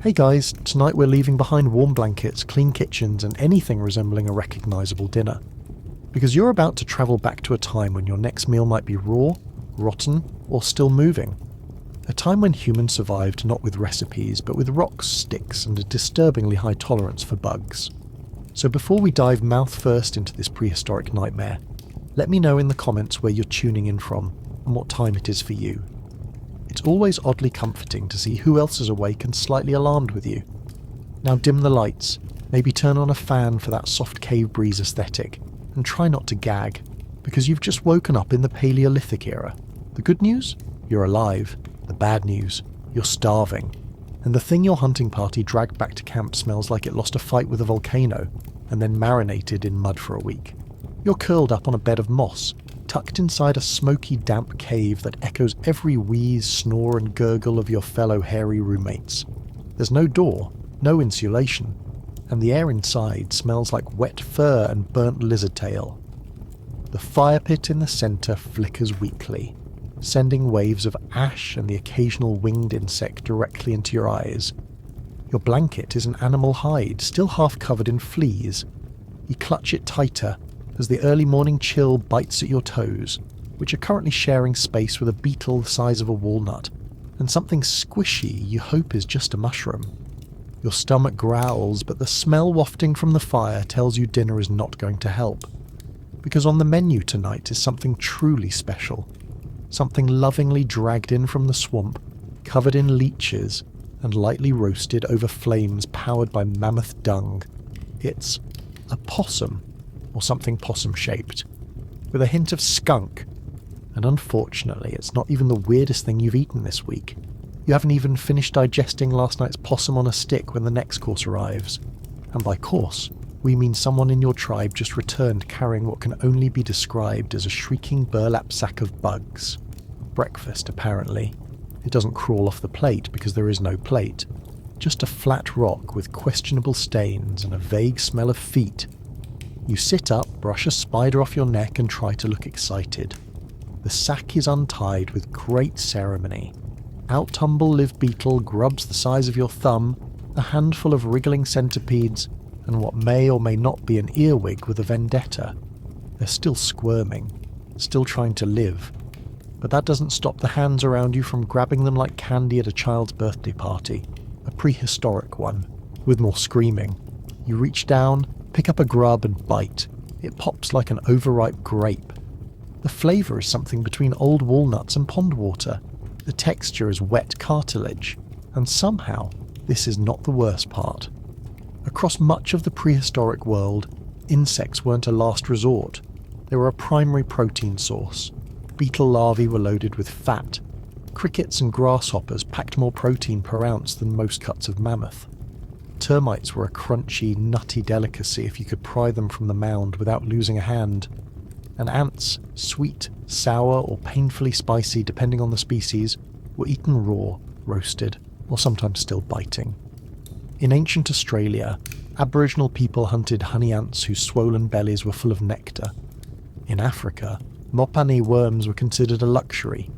Hey guys, tonight we're leaving behind warm blankets, clean kitchens and anything resembling a recognisable dinner. Because you're about to travel back to a time when your next meal might be raw, rotten or still moving. A time when humans survived not with recipes but with rocks, sticks and a disturbingly high tolerance for bugs. So before we dive mouth first into this prehistoric nightmare, let me know in the comments where you're tuning in from and what time it is for you. It's always oddly comforting to see who else is awake and slightly alarmed with you. Now dim the lights, maybe turn on a fan for that soft cave breeze aesthetic, and try not to gag, because you've just woken up in the Paleolithic era. The good news? You're alive. The bad news? You're starving. And the thing your hunting party dragged back to camp smells like it lost a fight with a volcano, and then marinated in mud for a week. You're curled up on a bed of moss, tucked inside a smoky, damp cave that echoes every wheeze, snore and gurgle of your fellow hairy roommates. There's no door, no insulation, and the air inside smells like wet fur and burnt lizard tail. The fire pit in the centre flickers weakly, sending waves of ash and the occasional winged insect directly into your eyes. Your blanket is an animal hide, still half covered in fleas. You clutch it tighter as the early morning chill bites at your toes, which are currently sharing space with a beetle the size of a walnut, and something squishy you hope is just a mushroom. Your stomach growls, but the smell wafting from the fire tells you dinner is not going to help. Because on the menu tonight is something truly special. Something lovingly dragged in from the swamp, covered in leeches, and lightly roasted over flames powered by mammoth dung. It's a possum, or something possum-shaped, with a hint of skunk. And unfortunately, it's not even the weirdest thing you've eaten this week. You haven't even finished digesting last night's possum on a stick when the next course arrives. And by course, we mean someone in your tribe just returned carrying what can only be described as a shrieking burlap sack of bugs. Breakfast, apparently. It doesn't crawl off the plate because there is no plate. Just a flat rock with questionable stains and a vague smell of feet. You sit up, brush a spider off your neck and try to look excited. The sack is untied with great ceremony. Out tumble live beetle, grubs the size of your thumb, a handful of wriggling centipedes, and what may or may not be an earwig with a vendetta. They're still squirming, still trying to live. But that doesn't stop the hands around you from grabbing them like candy at a child's birthday party. A prehistoric one, with more screaming. You reach down, pick up a grub and bite. It pops like an overripe grape. The flavour is something between old walnuts and pond water. The texture is wet cartilage. And somehow, this is not the worst part. Across much of the prehistoric world, insects weren't a last resort. They were a primary protein source. Beetle larvae were loaded with fat. Crickets and grasshoppers packed more protein per ounce than most cuts of mammoth. Termites were a crunchy, nutty delicacy if you could pry them from the mound without losing a hand. And ants, sweet, sour or painfully spicy depending on the species, were eaten raw, roasted, or sometimes still biting. In ancient Australia, Aboriginal people hunted honey ants whose swollen bellies were full of nectar. In Africa, mopane worms were considered a luxury.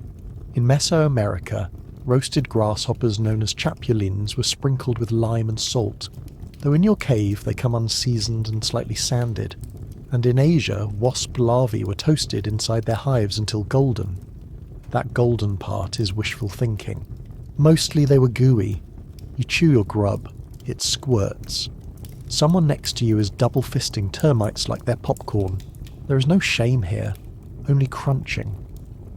In Mesoamerica, roasted grasshoppers known as chapulines were sprinkled with lime and salt, though in your cave they come unseasoned and slightly sanded. And in Asia, wasp larvae were toasted inside their hives until golden. That golden part is wishful thinking. Mostly they were gooey. You chew your grub, it squirts. Someone next to you is double-fisting termites like they're popcorn. There is no shame here, only crunching.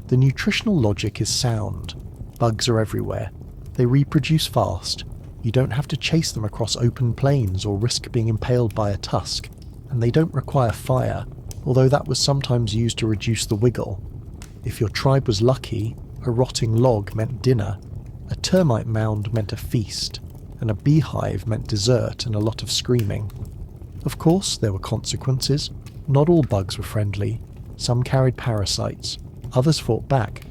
The nutritional logic is sound. Bugs are everywhere. They reproduce fast. You don't have to chase them across open plains or risk being impaled by a tusk. And they don't require fire, although that was sometimes used to reduce the wiggle. If your tribe was lucky, a rotting log meant dinner, a termite mound meant a feast, and a beehive meant dessert and a lot of screaming. Of course, there were consequences. Not all bugs were friendly. Some carried parasites. Others fought back.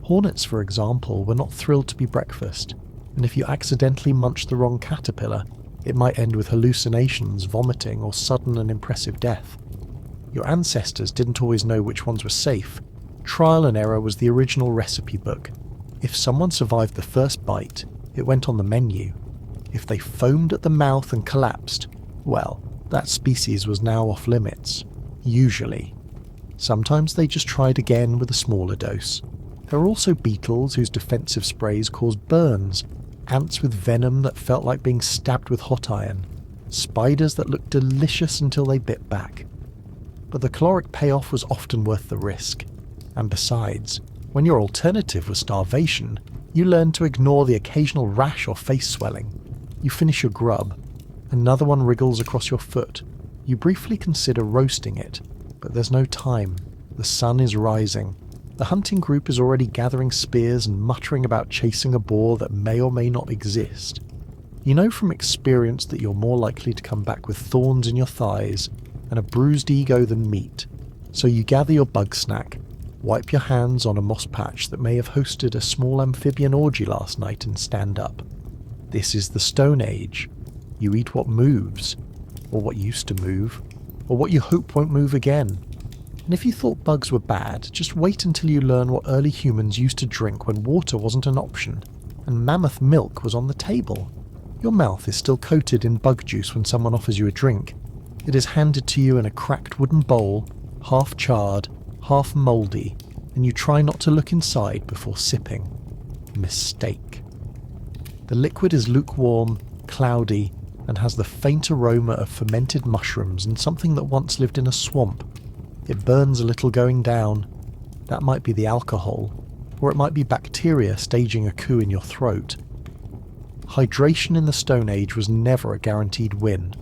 Hornets, for example, were not thrilled to be breakfast, and if you accidentally munched the wrong caterpillar, it might end with hallucinations, vomiting, or sudden and impressive death. Your ancestors didn't always know which ones were safe. Trial and error was the original recipe book. If someone survived the first bite, it went on the menu. If they foamed at the mouth and collapsed, well, that species was now off limits. Usually. Sometimes they just tried again with a smaller dose. There are also beetles whose defensive sprays caused burns, ants with venom that felt like being stabbed with hot iron, spiders that looked delicious until they bit back. But the caloric payoff was often worth the risk. And besides, when your alternative was starvation, you learned to ignore the occasional rash or face swelling. You finish your grub. Another one wriggles across your foot. You briefly consider roasting it, but there's no time. The sun is rising. The hunting group is already gathering spears and muttering about chasing a boar that may or may not exist. You know from experience that you're more likely to come back with thorns in your thighs and a bruised ego than meat, so you gather your bug snack, wipe your hands on a moss patch that may have hosted a small amphibian orgy last night and stand up. This is the Stone Age. You eat what moves, or what used to move, or what you hope won't move again. And if you thought bugs were bad, just wait until you learn what early humans used to drink when water wasn't an option, and mammoth milk was on the table. Your mouth is still coated in bug juice when someone offers you a drink. It is handed to you in a cracked wooden bowl, half charred, half mouldy, and you try not to look inside before sipping. Mistake. The liquid is lukewarm, cloudy, and has the faint aroma of fermented mushrooms and something that once lived in a swamp. It burns a little going down. That might be the alcohol, or it might be bacteria staging a coup in your throat. Hydration in the Stone Age was never a guaranteed win.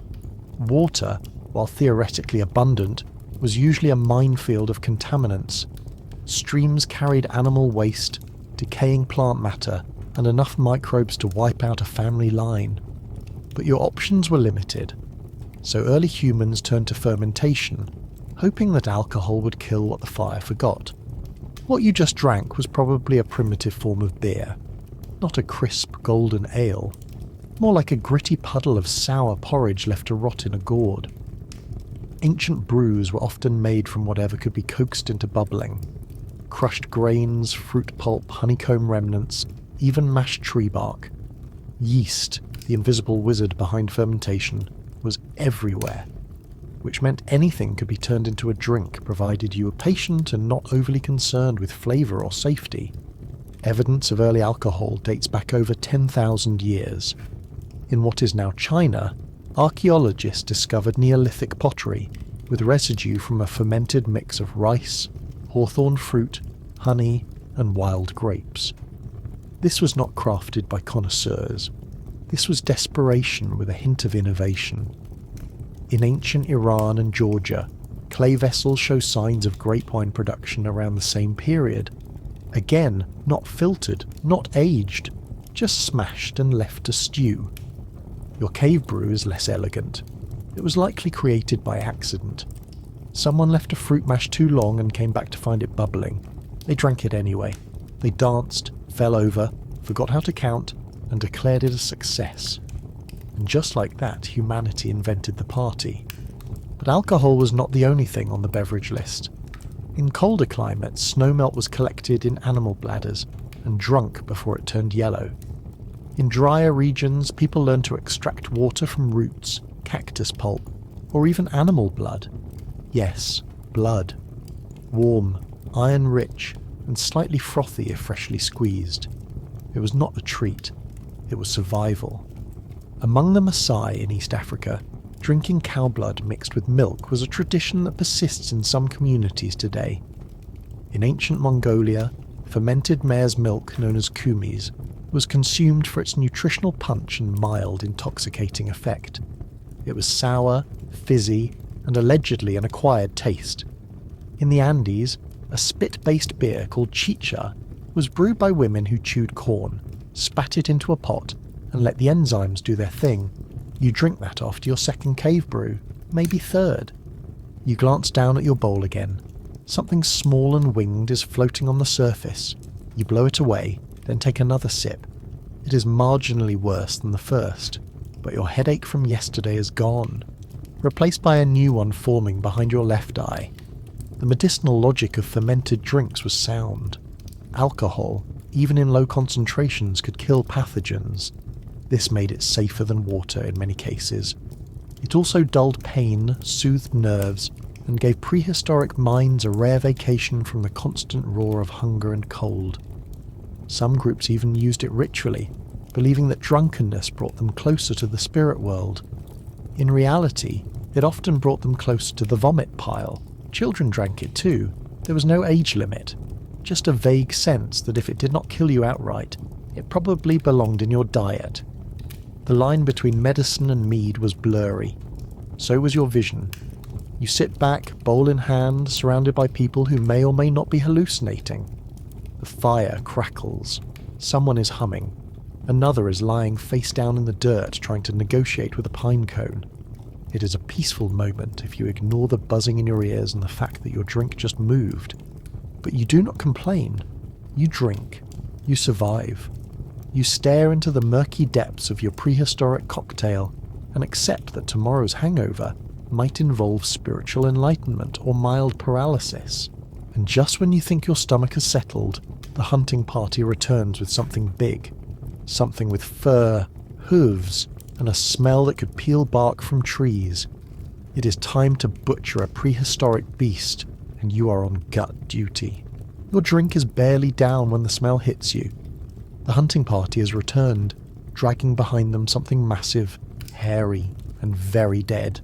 Water, while theoretically abundant, was usually a minefield of contaminants. Streams carried animal waste, decaying plant matter, and enough microbes to wipe out a family line. But your options were limited, so early humans turned to fermentation, hoping that alcohol would kill what the fire forgot. What you just drank was probably a primitive form of beer, not a crisp golden ale, more like a gritty puddle of sour porridge left to rot in a gourd. Ancient brews were often made from whatever could be coaxed into bubbling. Crushed grains, fruit pulp, honeycomb remnants, even mashed tree bark. Yeast, the invisible wizard behind fermentation, was everywhere, which meant anything could be turned into a drink provided you were patient and not overly concerned with flavour or safety. Evidence of early alcohol dates back over 10,000 years. In what is now China, archaeologists discovered Neolithic pottery with residue from a fermented mix of rice, hawthorn fruit, honey, and wild grapes. This was not crafted by connoisseurs. This was desperation with a hint of innovation. In ancient Iran and Georgia, clay vessels show signs of grape wine production around the same period. Again, not filtered, not aged, just smashed and left to stew. Your cave brew is less elegant. It was likely created by accident. Someone left a fruit mash too long and came back to find it bubbling. They drank it anyway. They danced, fell over, forgot how to count, and declared it a success. And just like that, humanity invented the party. But alcohol was not the only thing on the beverage list. In colder climates, snowmelt was collected in animal bladders and drunk before it turned yellow. In drier regions, people learned to extract water from roots, cactus pulp, or even animal blood. Yes, blood. Warm, iron-rich, and slightly frothy if freshly squeezed. It was not a treat. It was survival. Among the Maasai in East Africa, drinking cow blood mixed with milk was a tradition that persists in some communities today. In ancient Mongolia, fermented mare's milk known as kumis was consumed for its nutritional punch and mild intoxicating effect. It was sour, fizzy, and allegedly an acquired taste. In the Andes, a spit-based beer called chicha was brewed by women who chewed corn, spat it into a pot, and let the enzymes do their thing. You drink that after your second cave brew, maybe third. You glance down at your bowl again. Something small and winged is floating on the surface. You blow it away, then take another sip. It is marginally worse than the first, but your headache from yesterday is gone, replaced by a new one forming behind your left eye. The medicinal logic of fermented drinks was sound. Alcohol, even in low concentrations, could kill pathogens. This made it safer than water in many cases. It also dulled pain, soothed nerves, and gave prehistoric minds a rare vacation from the constant roar of hunger and cold. Some groups even used it ritually, believing that drunkenness brought them closer to the spirit world. In reality, it often brought them closer to the vomit pile. Children drank it too. There was no age limit, just a vague sense that if it did not kill you outright, it probably belonged in your diet. The line between medicine and mead was blurry. So was your vision. You sit back, bowl in hand, surrounded by people who may or may not be hallucinating. The fire crackles. Someone is humming. Another is lying face down in the dirt trying to negotiate with a pine cone. It is a peaceful moment if you ignore the buzzing in your ears and the fact that your drink just moved. But you do not complain. You drink. You survive. You stare into the murky depths of your prehistoric cocktail and accept that tomorrow's hangover might involve spiritual enlightenment or mild paralysis. And just when you think your stomach has settled, the hunting party returns with something big. Something with fur, hooves, and a smell that could peel bark from trees. It is time to butcher a prehistoric beast, and you are on gut duty. Your drink is barely down when the smell hits you. The hunting party has returned, dragging behind them something massive, hairy, and very dead.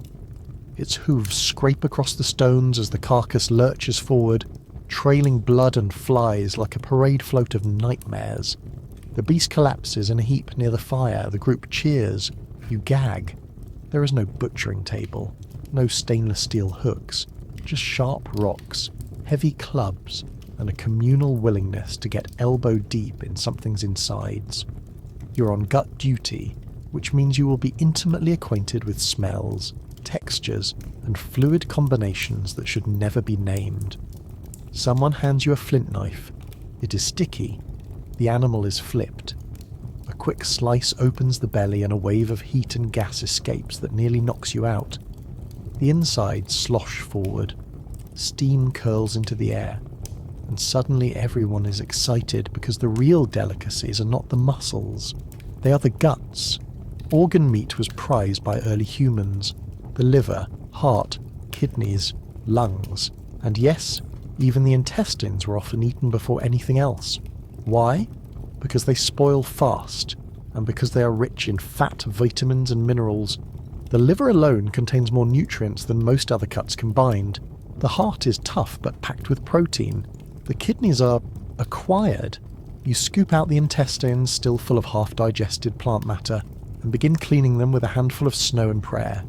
Its hooves scrape across the stones as the carcass lurches forward, trailing blood and flies like a parade float of nightmares. The beast collapses in a heap near the fire. The group cheers. You gag. There is no butchering table, no stainless steel hooks, just sharp rocks, heavy clubs, and a communal willingness to get elbow deep in something's insides. You're on gut duty, which means you will be intimately acquainted with smells, textures, and fluid combinations that should never be named. Someone hands you a flint knife. It is sticky. The animal is flipped. A quick slice opens the belly and a wave of heat and gas escapes that nearly knocks you out. The insides slosh forward. Steam curls into the air. And suddenly everyone is excited because the real delicacies are not the muscles. They are the guts. Organ meat was prized by early humans. The liver, heart, kidneys, lungs, and yes, even the intestines were often eaten before anything else. Why? Because they spoil fast, and because they are rich in fat, vitamins, and minerals. The liver alone contains more nutrients than most other cuts combined. The heart is tough but packed with protein. The kidneys are acquired. You scoop out the intestines, still full of half-digested plant matter, and begin cleaning them with a handful of snow and prayer.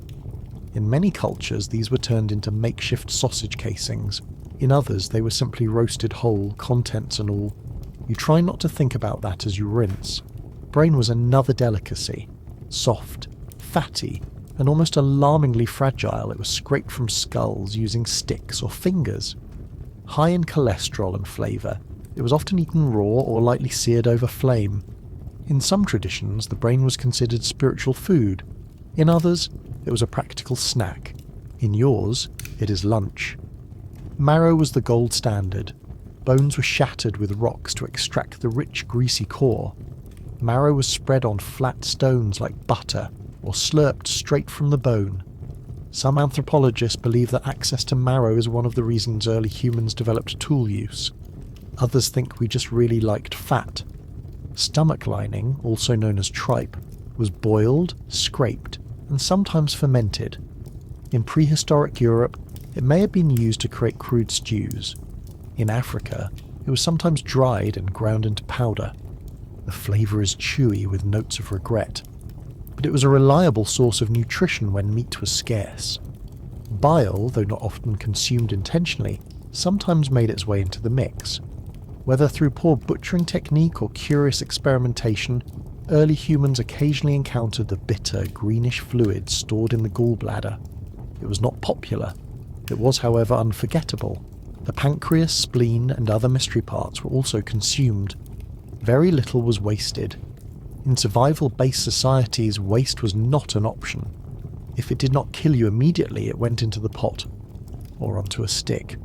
In many cultures, these were turned into makeshift sausage casings. In others, they were simply roasted whole, contents and all. You try not to think about that as you rinse. Brain was another delicacy. Soft, fatty, and almost alarmingly fragile. It was scraped from skulls using sticks or fingers. High in cholesterol and flavour, it was often eaten raw or lightly seared over flame. In some traditions, the brain was considered spiritual food. In others, it was a practical snack. In yours, it is lunch. Marrow was the gold standard. Bones were shattered with rocks to extract the rich, greasy core. Marrow was spread on flat stones like butter, or slurped straight from the bone. Some anthropologists believe that access to marrow is one of the reasons early humans developed tool use. Others think we just really liked fat. Stomach lining, also known as tripe, was boiled, scraped, and sometimes fermented. In prehistoric Europe, it may have been used to create crude stews. In Africa, it was sometimes dried and ground into powder. The flavour is chewy with notes of regret, but it was a reliable source of nutrition when meat was scarce. Bile, though not often consumed intentionally, sometimes made its way into the mix. Whether through poor butchering technique or curious experimentation, early humans occasionally encountered the bitter, greenish fluid stored in the gallbladder. It was not popular. It was, however, unforgettable. The pancreas, spleen, and other mystery parts were also consumed. Very little was wasted. In survival-based societies, waste was not an option. If it did not kill you immediately, it went into the pot, or onto a stick,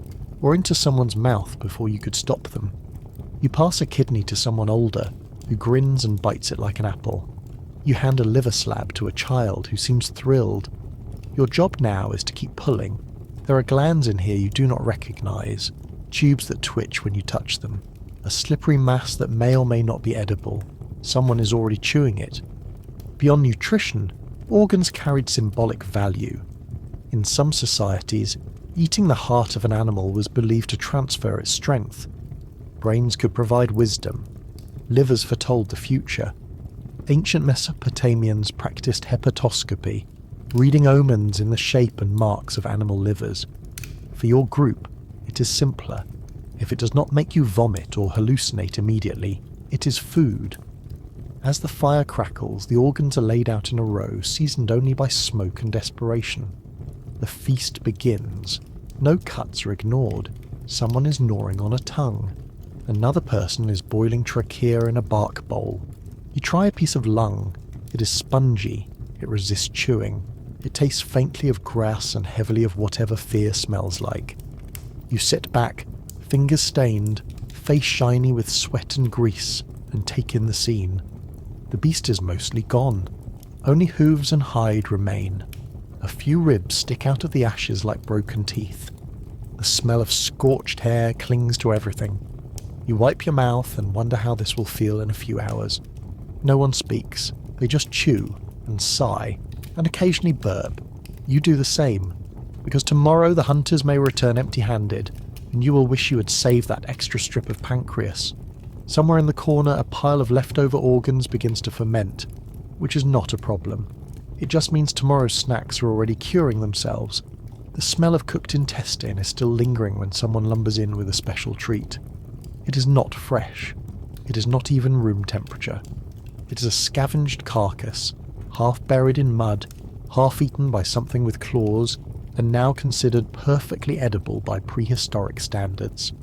or into someone's mouth before you could stop them. You pass a kidney to someone older, who grins and bites it like an apple. You hand a liver slab to a child who seems thrilled. Your job now is to keep pulling. There are glands in here you do not recognize, tubes that twitch when you touch them, a slippery mass that may or may not be edible. Someone is already chewing it. Beyond nutrition, organs carried symbolic value. In some societies, eating the heart of an animal was believed to transfer its strength. Brains could provide wisdom. Livers foretold the future. Ancient Mesopotamians practiced hepatoscopy, reading omens in the shape and marks of animal livers. For your group, it is simpler. If it does not make you vomit or hallucinate immediately, it is food. As the fire crackles, the organs are laid out in a row, seasoned only by smoke and desperation. The feast begins. No cuts are ignored. Someone is gnawing on a tongue. Another person is boiling trachea in a bark bowl. You try a piece of lung. It is spongy. It resists chewing. It tastes faintly of grass and heavily of whatever fear smells like. You sit back, fingers stained, face shiny with sweat and grease, and take in the scene. The beast is mostly gone. Only hooves and hide remain. A few ribs stick out of the ashes like broken teeth. The smell of scorched hair clings to everything. You wipe your mouth and wonder how this will feel in a few hours. No one speaks. They just chew and sigh and occasionally burp. You do the same, because tomorrow the hunters may return empty-handed, and you will wish you had saved that extra strip of pancreas. Somewhere in the corner, a pile of leftover organs begins to ferment, which is not a problem. It just means tomorrow's snacks are already curing themselves. The smell of cooked intestine is still lingering when someone lumbers in with a special treat. It is not fresh. It is not even room temperature. It is a scavenged carcass, half buried in mud, half eaten by something with claws, and now considered perfectly edible by prehistoric standards.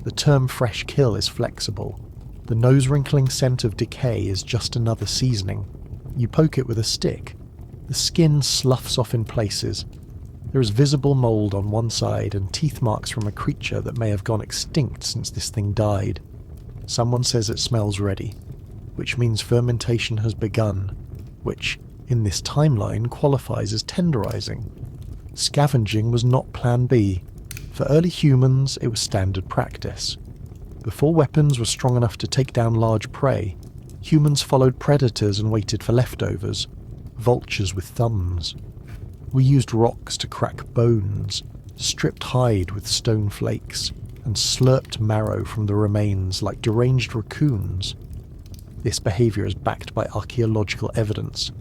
The term fresh kill is flexible. The nose-wrinkling scent of decay is just another seasoning. You poke it with a stick. The skin sloughs off in places. There is visible mould on one side and teeth marks from a creature that may have gone extinct since this thing died. Someone says it smells ready, which means fermentation has begun, which, in this timeline, qualifies as tenderizing. Scavenging was not Plan B. For early humans, it was standard practice. Before weapons were strong enough to take down large prey, humans followed predators and waited for leftovers, vultures with thumbs. We used rocks to crack bones, stripped hide with stone flakes, and slurped marrow from the remains like deranged raccoons. This behaviour is backed by archaeological evidence.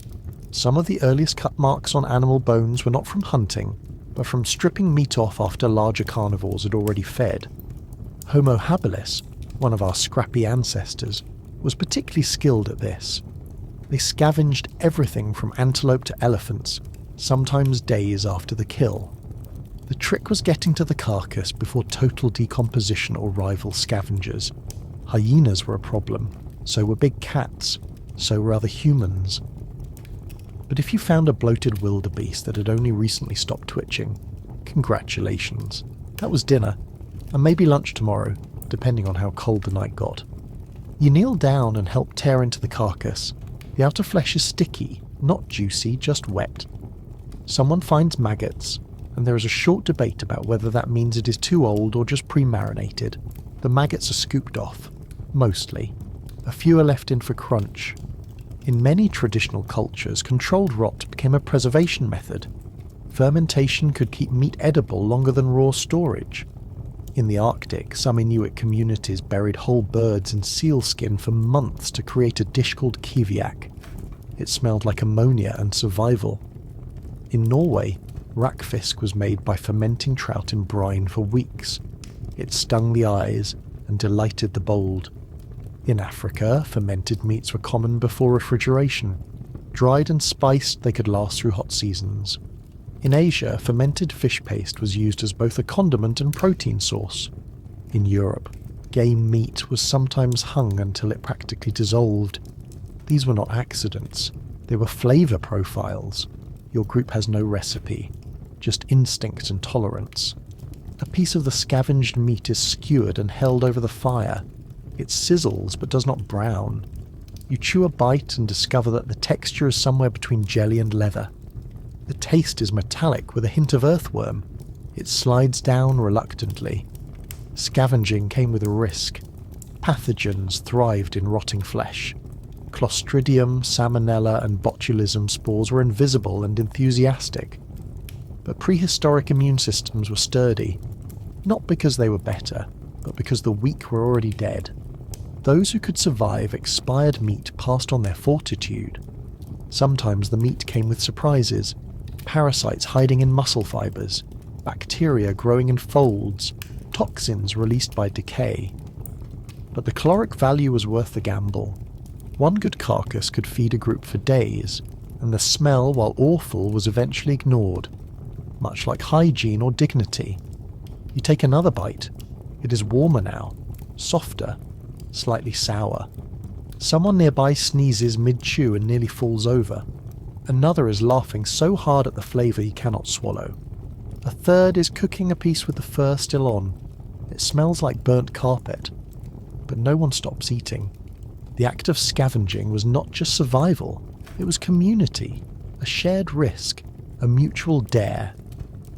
Some of the earliest cut marks on animal bones were not from hunting, but from stripping meat off after larger carnivores had already fed. Homo habilis, one of our scrappy ancestors, was particularly skilled at this. They scavenged everything from antelope to elephants, sometimes days after the kill. The trick was getting to the carcass before total decomposition or rival scavengers. Hyenas were a problem, so were big cats, so were other humans. But if you found a bloated wildebeest that had only recently stopped twitching, congratulations. That was dinner, and maybe lunch tomorrow, depending on how cold the night got. You kneel down and help tear into the carcass. The outer flesh is sticky, not juicy, just wet. Someone finds maggots, and there is a short debate about whether that means it is too old or just pre-marinated. The maggots are scooped off, mostly. A few are left in for crunch. In many traditional cultures, controlled rot became a preservation method. Fermentation could keep meat edible longer than raw storage. In the Arctic, some Inuit communities buried whole birds in sealskin for months to create a dish called kiviak. It smelled like ammonia and survival. In Norway, rakfisk was made by fermenting trout in brine for weeks. It stung the eyes and delighted the bold. In Africa, fermented meats were common before refrigeration. Dried and spiced, they could last through hot seasons. In Asia, fermented fish paste was used as both a condiment and protein source. In Europe, game meat was sometimes hung until it practically dissolved. These were not accidents. They were flavour profiles. Your group has no recipe, just instinct and tolerance. A piece of the scavenged meat is skewered and held over the fire. It sizzles but does not brown. You chew a bite and discover that the texture is somewhere between jelly and leather. The taste is metallic with a hint of earthworm. It slides down reluctantly. Scavenging came with a risk. Pathogens thrived in rotting flesh. Clostridium, salmonella and botulism spores were invisible and enthusiastic. But prehistoric immune systems were sturdy, not because they were better, but because the weak were already dead. Those who could survive expired meat passed on their fortitude. Sometimes the meat came with surprises, parasites hiding in muscle fibers, bacteria growing in folds, toxins released by decay. But the caloric value was worth the gamble. One good carcass could feed a group for days, and the smell, while awful, was eventually ignored, much like hygiene or dignity. You take another bite. It is warmer now, softer, slightly sour. Someone nearby sneezes mid-chew and nearly falls over. Another is laughing so hard at the flavour he cannot swallow. A third is cooking a piece with the fur still on. It smells like burnt carpet. But no one stops eating. The act of scavenging was not just survival, it was community, a shared risk, a mutual dare.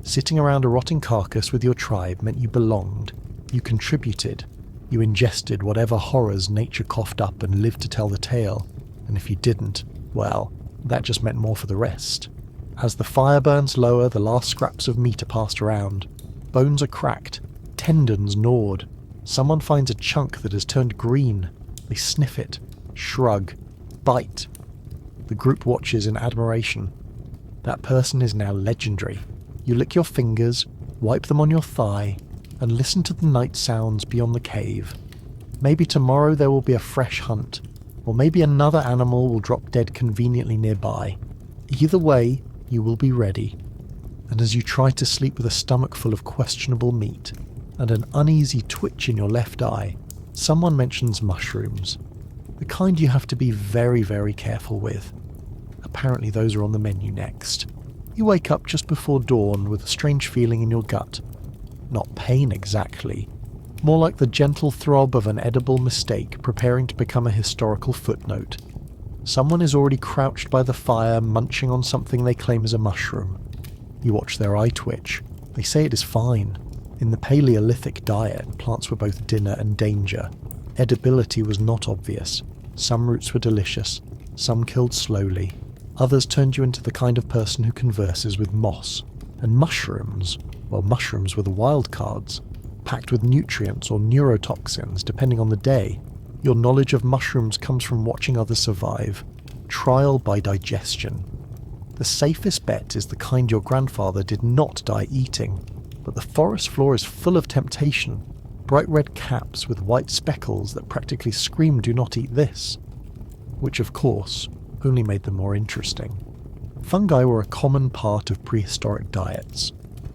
Sitting around a rotting carcass with your tribe meant you belonged, you contributed, you ingested whatever horrors nature coughed up and lived to tell the tale, and if you didn't, well, that just meant more for the rest. As the fire burns lower, the last scraps of meat are passed around. Bones are cracked, tendons gnawed. Someone finds a chunk that has turned green. They sniff it, shrug, bite. The group watches in admiration. That person is now legendary. You lick your fingers, wipe them on your thigh, and listen to the night sounds beyond the cave. Maybe tomorrow there will be a fresh hunt, or maybe another animal will drop dead conveniently nearby. Either way, you will be ready. And as you try to sleep with a stomach full of questionable meat, and an uneasy twitch in your left eye, someone mentions mushrooms. The kind you have to be very, very careful with. Apparently those are on the menu next. You wake up just before dawn with a strange feeling in your gut. Not pain exactly, more like the gentle throb of an edible mistake preparing to become a historical footnote. Someone is already crouched by the fire munching on something they claim is a mushroom. You watch their eye twitch. They say it is fine. In the Paleolithic diet, plants were both dinner and danger. Edibility was not obvious. Some roots were delicious, some killed slowly. Others turned you into the kind of person who converses with moss. And mushrooms, well, mushrooms were the wild cards, packed with nutrients or neurotoxins depending on the day. Your knowledge of mushrooms comes from watching others survive. Trial by digestion. The safest bet is the kind your grandfather did not die eating. But the forest floor is full of temptation. Bright red caps with white speckles that practically scream "do not eat this." Which of course only made them more interesting. Fungi were a common part of prehistoric diets.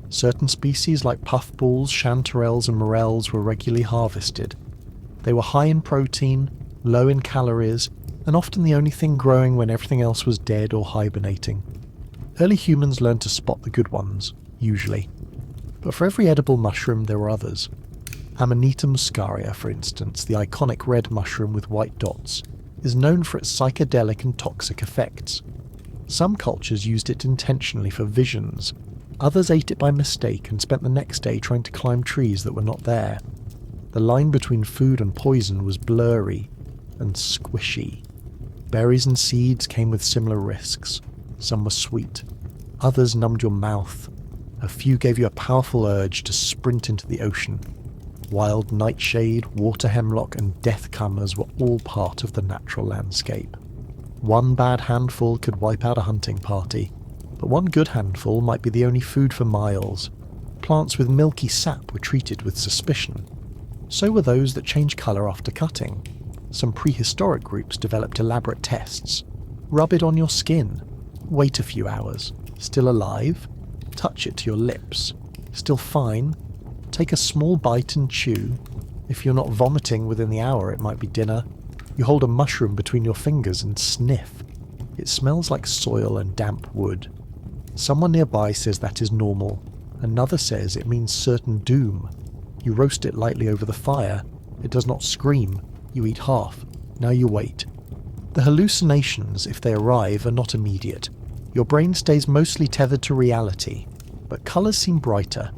Certain species like puffballs, chanterelles and morels were regularly harvested. They were high in protein, low in calories, and often the only thing growing when everything else was dead or hibernating. Early humans learned to spot the good ones, usually. But for every edible mushroom there were others. Amanita muscaria, for instance, the iconic red mushroom with white dots, is known for its psychedelic and toxic effects. Some cultures used it intentionally for visions. Others ate it by mistake and spent the next day trying to climb trees that were not there. The line between food and poison was blurry and squishy. Berries and seeds came with similar risks. Some were sweet. Others numbed your mouth. A few gave you a powerful urge to sprint into the ocean. Wild nightshade, water hemlock and death comers were all part of the natural landscape. One bad handful could wipe out a hunting party, but one good handful might be the only food for miles. Plants with milky sap were treated with suspicion. So were those that change colour after cutting. Some prehistoric groups developed elaborate tests. Rub it on your skin. Wait a few hours. Still alive? Touch it to your lips. Still fine? Take a small bite and chew. If you're not vomiting within the hour, it might be dinner. You hold a mushroom between your fingers and sniff. It smells like soil and damp wood. Someone nearby says that is normal. Another says it means certain doom. You roast it lightly over the fire. It does not scream. You eat half. Now you wait. The hallucinations, if they arrive, are not immediate. Your brain stays mostly tethered to reality, but colours seem brighter,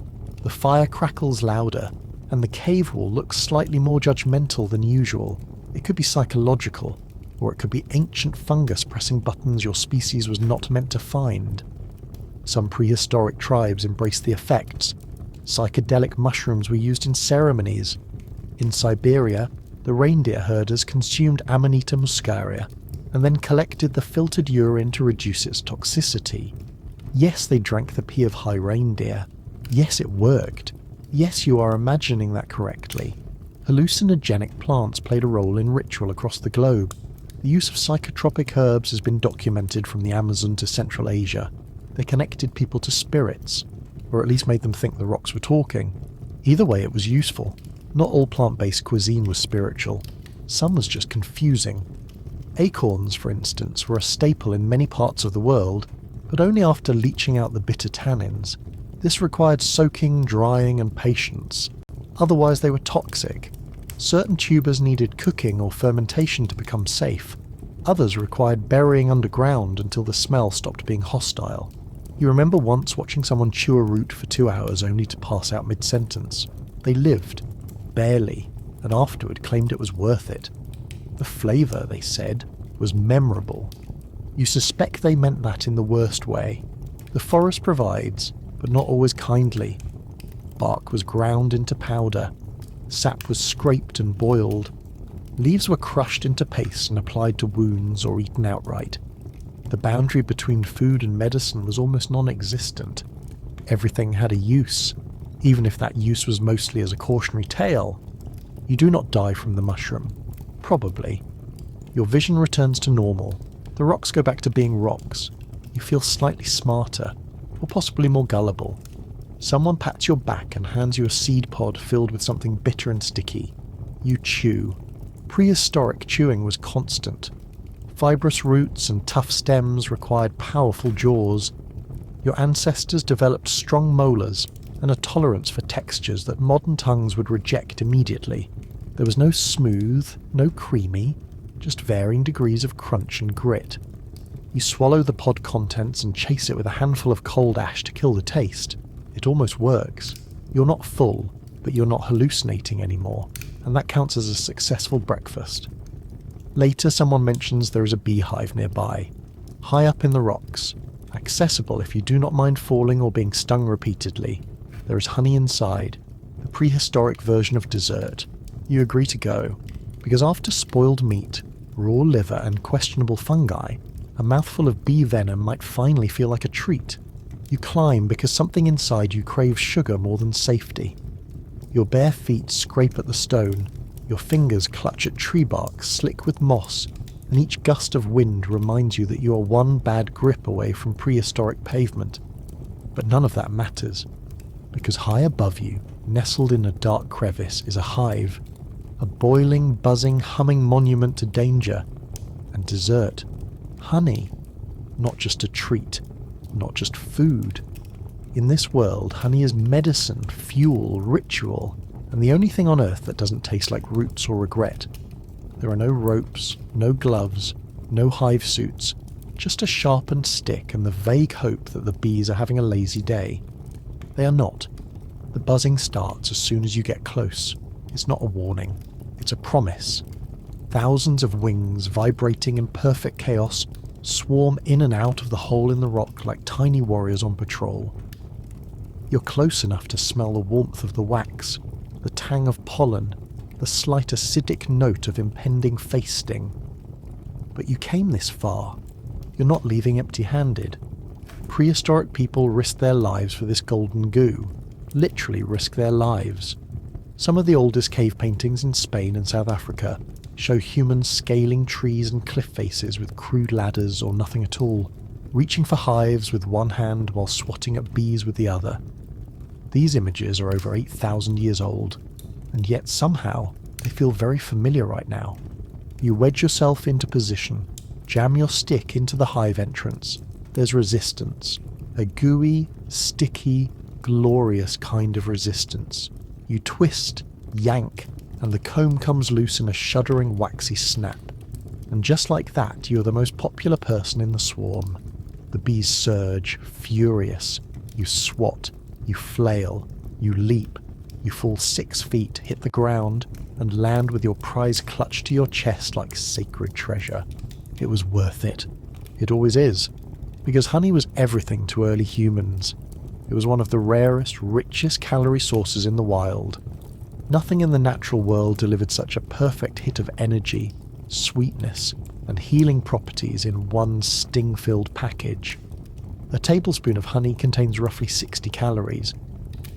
the fire crackles louder, and the cave wall looks slightly more judgmental than usual. It could be psychological, or it could be ancient fungus pressing buttons your species was not meant to find. Some prehistoric tribes embraced the effects. Psychedelic mushrooms were used in ceremonies. In Siberia, the reindeer herders consumed Amanita muscaria, and then collected the filtered urine to reduce its toxicity. Yes, they drank the pee of high reindeer. Yes, it worked. Yes, you are imagining that correctly. Hallucinogenic plants played a role in ritual across the globe. The use of psychotropic herbs has been documented from the Amazon to Central Asia. They connected people to spirits, or at least made them think the rocks were talking. Either way, it was useful. Not all plant-based cuisine was spiritual. Some was just confusing. Acorns, for instance, were a staple in many parts of the world, but only after leaching out the bitter tannins. This required soaking, drying, and patience. Otherwise they were toxic. Certain tubers needed cooking or fermentation to become safe. Others required burying underground until the smell stopped being hostile. You remember once watching someone chew a root for 2 hours only to pass out mid-sentence. They lived. Barely. And afterward claimed it was worth it. The flavour, they said, was memorable. You suspect they meant that in the worst way. The forest provides, but not always kindly. Bark was ground into powder. Sap was scraped and boiled. Leaves were crushed into paste and applied to wounds or eaten outright. The boundary between food and medicine was almost non-existent. Everything had a use, even if that use was mostly as a cautionary tale. You do not die from the mushroom. Probably. Your vision returns to normal. The rocks go back to being rocks. You feel slightly smarter, or possibly more gullible. Someone pats your back and hands you a seed pod filled with something bitter and sticky. You chew. Prehistoric chewing was constant. Fibrous roots and tough stems required powerful jaws. Your ancestors developed strong molars and a tolerance for textures that modern tongues would reject immediately. There was no smooth, no creamy, just varying degrees of crunch and grit. You swallow the pod contents and chase it with a handful of cold ash to kill the taste. It almost works. You're not full, but you're not hallucinating anymore, and that counts as a successful breakfast. Later, someone mentions there is a beehive nearby, high up in the rocks, accessible if you do not mind falling or being stung repeatedly. There is honey inside, the prehistoric version of dessert. You agree to go, because after spoiled meat, raw liver and questionable fungi, a mouthful of bee venom might finally feel like a treat. You climb because something inside you craves sugar more than safety. Your bare feet scrape at the stone, your fingers clutch at tree bark slick with moss, and each gust of wind reminds you that you are one bad grip away from prehistoric pavement. But none of that matters, because high above you, nestled in a dark crevice, is a hive, a boiling, buzzing, humming monument to danger and desert. Honey, not just a treat, not just food. In this world, honey is medicine, fuel, ritual, and the only thing on earth that doesn't taste like roots or regret. There are no ropes, no gloves, no hive suits, just a sharpened stick and the vague hope that the bees are having a lazy day. They are not. The buzzing starts as soon as you get close. It's not a warning, it's a promise. Thousands of wings vibrating in perfect chaos swarm in and out of the hole in the rock like tiny warriors on patrol. You're close enough to smell the warmth of the wax, the tang of pollen, the slight acidic note of impending face sting. But you came this far. You're not leaving empty-handed. Prehistoric people risked their lives for this golden goo. Literally risk their lives. Some of the oldest cave paintings in Spain and South Africa show humans scaling trees and cliff faces with crude ladders or nothing at all, reaching for hives with one hand while swatting at bees with the other. These images are over 8,000 years old, and yet somehow they feel very familiar right now. You wedge yourself into position, jam your stick into the hive entrance. There's resistance, a gooey, sticky, glorious kind of resistance. You twist, yank, and the comb comes loose in a shuddering waxy snap. and just like that, you're the most popular person in the swarm. The bees surge, furious. You swat, you flail, you leap, you fall 6 feet, hit the ground, and land with your prize clutched to your chest like sacred treasure. It was worth it. It always is, because honey was everything to early humans. It was one of the rarest, richest calorie sources in the wild. Nothing in the natural world delivered such a perfect hit of energy, sweetness, and healing properties in one sting-filled package. A tablespoon of honey contains roughly 60 calories.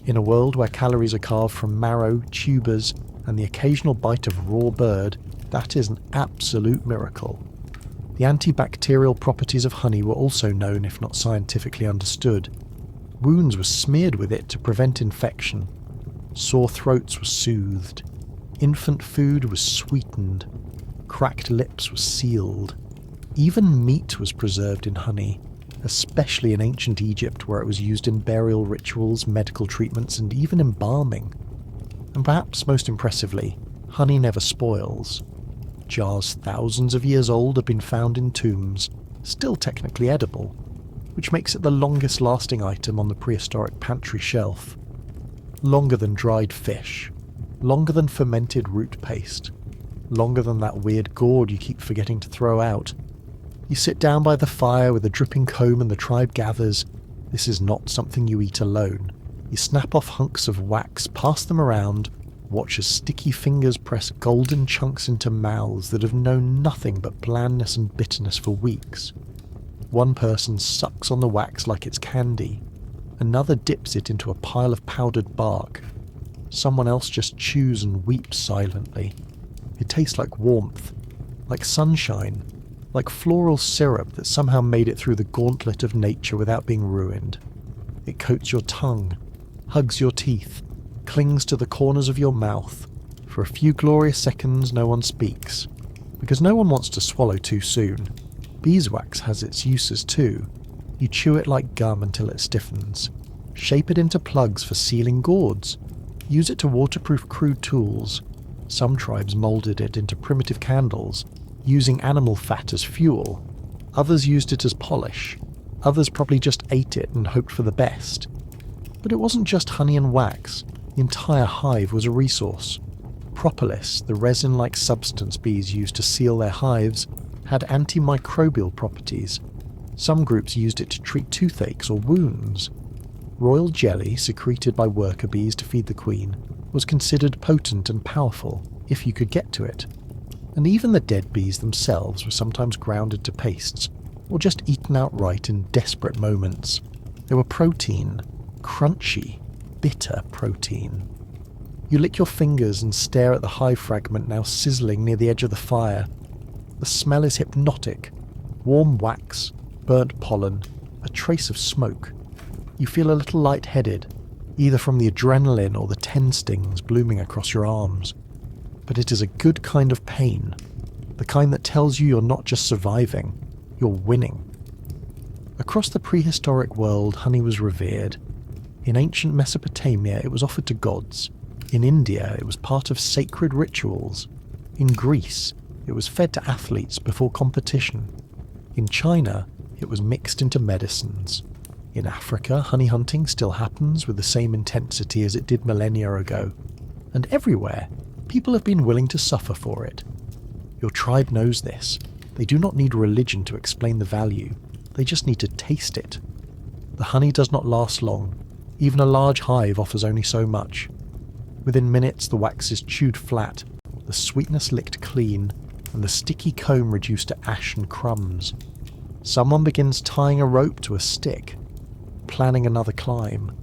In a world where calories are carved from marrow, tubers, and the occasional bite of raw bird, that is an absolute miracle. The antibacterial properties of honey were also known, if not scientifically understood. Wounds were smeared with it to prevent infection. Sore throats were soothed. Infant food was sweetened. Cracked lips were sealed. Even meat was preserved in honey, especially in ancient Egypt, where it was used in burial rituals, medical treatments, and even embalming. And perhaps most impressively, honey never spoils. Jars thousands of years old have been found in tombs, still technically edible, which makes it the longest lasting item on the prehistoric pantry shelf. Longer than dried fish, longer than fermented root paste, longer than that weird gourd you keep forgetting to throw out. You sit down by the fire with a dripping comb and the tribe gathers. This is not something you eat alone. You snap off hunks of wax, pass them around, watch as sticky fingers press golden chunks into mouths that have known nothing but blandness and bitterness for weeks. One person sucks on the wax like it's candy. Another dips it into a pile of powdered bark. Someone else just chews and weeps silently. It tastes like warmth, like sunshine, like floral syrup that somehow made it through the gauntlet of nature without being ruined. It coats your tongue, hugs your teeth, clings to the corners of your mouth. For a few glorious seconds no one speaks, because no one wants to swallow too soon. Beeswax has its uses too. You chew it like gum until it stiffens. Shape it into plugs for sealing gourds. Use it to waterproof crude tools. Some tribes moulded it into primitive candles, using animal fat as fuel. Others used it as polish. Others probably just ate it and hoped for the best. But it wasn't just honey and wax. The entire hive was a resource. Propolis, the resin-like substance bees used to seal their hives, had antimicrobial properties. Some groups used it to treat toothaches or wounds. Royal jelly, secreted by worker bees to feed the queen, was considered potent and powerful, if you could get to it. And even the dead bees themselves were sometimes ground into pastes, or just eaten outright in desperate moments. They were protein, crunchy, bitter protein. You lick your fingers and stare at the hive fragment now sizzling near the edge of the fire. The smell is hypnotic. Warm wax, burnt pollen, a trace of smoke. You feel a little lightheaded, either from the adrenaline or the 10 stings blooming across your arms. But it is a good kind of pain, the kind that tells you you're not just surviving, you're winning. Across the prehistoric world, honey was revered. In ancient Mesopotamia, it was offered to gods. In India, it was part of sacred rituals. In Greece, it was fed to athletes before competition. In China, it was mixed into medicines. In Africa, honey hunting still happens with the same intensity as it did millennia ago. And everywhere, people have been willing to suffer for it. Your tribe knows this. They do not need religion to explain the value. They just need to taste it. The honey does not last long. Even a large hive offers only so much. Within minutes, the wax is chewed flat, the sweetness licked clean, and the sticky comb reduced to ash and crumbs. Someone begins tying a rope to a stick, planning another climb.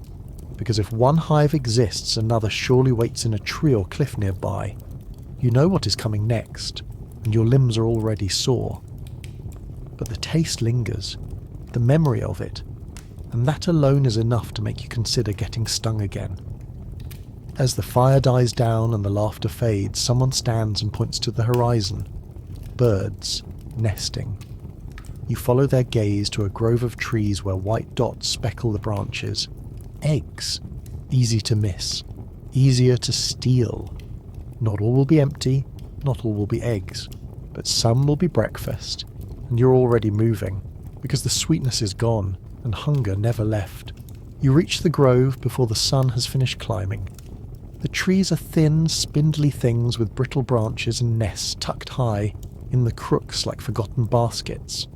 Because if one hive exists, another surely waits in a tree or cliff nearby. You know what is coming next, and your limbs are already sore. But the taste lingers, the memory of it, and that alone is enough to make you consider getting stung again. As the fire dies down and the laughter fades, someone stands and points to the horizon. Birds, nesting. You follow their gaze to a grove of trees where white dots speckle the branches. Eggs. Easy to miss. Easier to steal. Not all will be empty, not all will be eggs. but some will be breakfast, and you're already moving, because the sweetness is gone and hunger never left. You reach the grove before the sun has finished climbing. The trees are thin, spindly things with brittle branches and nests tucked high in the crooks like forgotten baskets.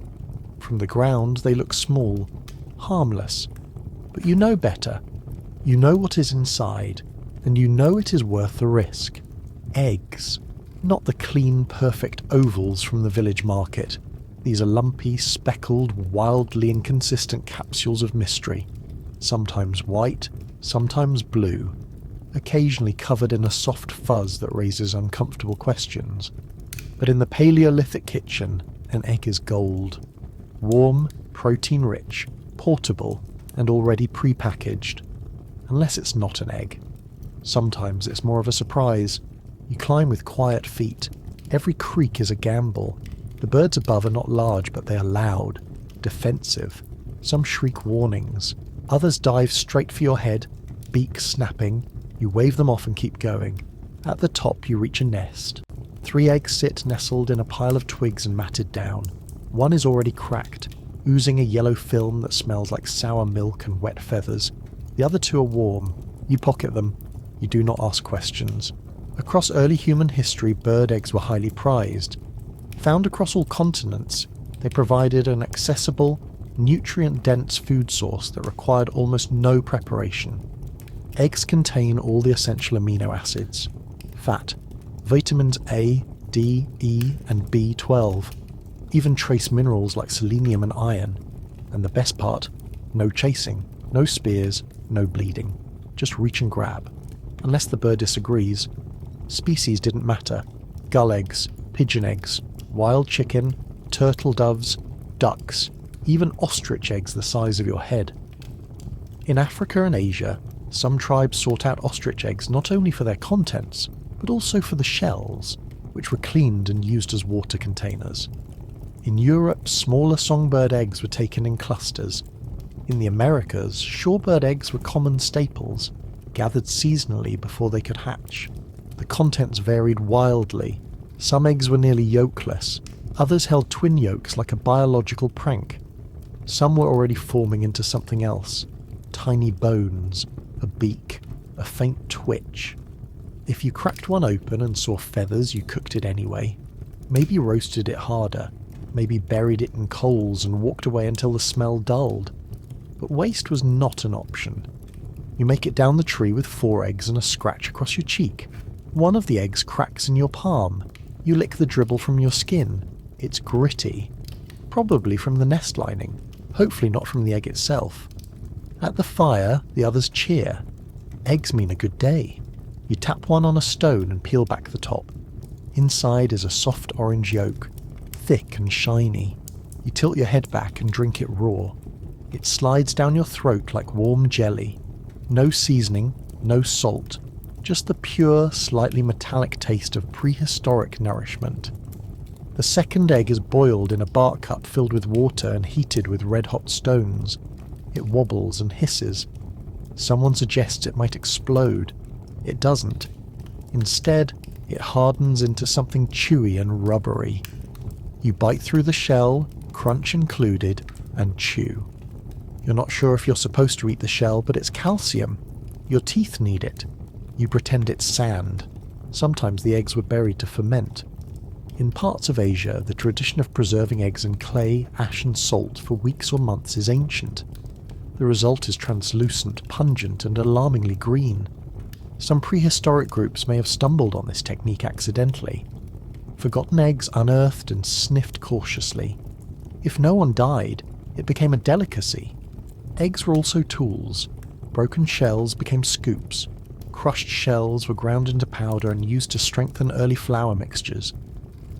From the ground they look small, harmless, but you know better. You know what is inside, and you know it is worth the risk. Eggs. Not the clean, perfect ovals from the village market. These are lumpy, speckled, wildly inconsistent capsules of mystery. Sometimes white, sometimes blue, occasionally covered in a soft fuzz that raises uncomfortable questions. But in the Paleolithic kitchen, an egg is gold. Warm, protein-rich, portable, and already pre-packaged. Unless it's not an egg. Sometimes it's more of a surprise. You climb with quiet feet. Every creak is a gamble. The birds above are not large, but they are loud, defensive. Some shriek warnings. Others dive straight for your head, beak snapping. You wave them off and keep going. At the top you reach a nest. 3 eggs sit nestled in a pile of twigs and matted down. One is already cracked, oozing a yellow film that smells like sour milk and wet feathers. The other 2 are warm. You pocket them. You do not ask questions. Across early human history, bird eggs were highly prized. Found across all continents, they provided an accessible, nutrient-dense food source that required almost no preparation. Eggs contain all the essential amino acids, fat, vitamins A, D, E, and B12, even trace minerals like selenium and iron, and the best part, no chasing, no spears, no bleeding. Just reach and grab. Unless the bird disagrees. Species didn't matter. Gull eggs, pigeon eggs, wild chicken, turtle doves, ducks, even ostrich eggs the size of your head. In Africa and Asia, some tribes sought out ostrich eggs not only for their contents, but also for the shells, which were cleaned and used as water containers. In Europe, smaller songbird eggs were taken in clusters. In the Americas, shorebird eggs were common staples, gathered seasonally before they could hatch. The contents varied wildly. Some eggs were nearly yolkless, others held twin yolks like a biological prank. Some were already forming into something else. Tiny bones, a beak, a faint twitch. If you cracked one open and saw feathers, you cooked it anyway. Maybe roasted it harder, maybe buried it in coals and walked away until the smell dulled. But waste was not an option. You make it down the tree with 4 eggs and a scratch across your cheek. One of the eggs cracks in your palm. You lick the dribble from your skin. It's gritty. Probably from the nest lining. Hopefully not from the egg itself. At the fire, the others cheer. Eggs mean a good day. You tap one on a stone and peel back the top. Inside is a soft orange yolk, thick and shiny. You tilt your head back and drink it raw. It slides down your throat like warm jelly. No seasoning, no salt, just the pure, slightly metallic taste of prehistoric nourishment. The second egg is boiled in a bark cup filled with water and heated with red-hot stones. It wobbles and hisses. Someone suggests it might explode. It doesn't. Instead, it hardens into something chewy and rubbery. You bite through the shell, crunch included, and chew. You're not sure if you're supposed to eat the shell, but it's calcium. Your teeth need it. You pretend it's sand. Sometimes the eggs were buried to ferment. In parts of Asia, the tradition of preserving eggs in clay, ash and salt for weeks or months is ancient. The result is translucent, pungent, and alarmingly green. Some prehistoric groups may have stumbled on this technique accidentally. Forgotten eggs unearthed and sniffed cautiously. If no one died, it became a delicacy. Eggs were also tools. Broken shells became scoops. Crushed shells were ground into powder and used to strengthen early flour mixtures.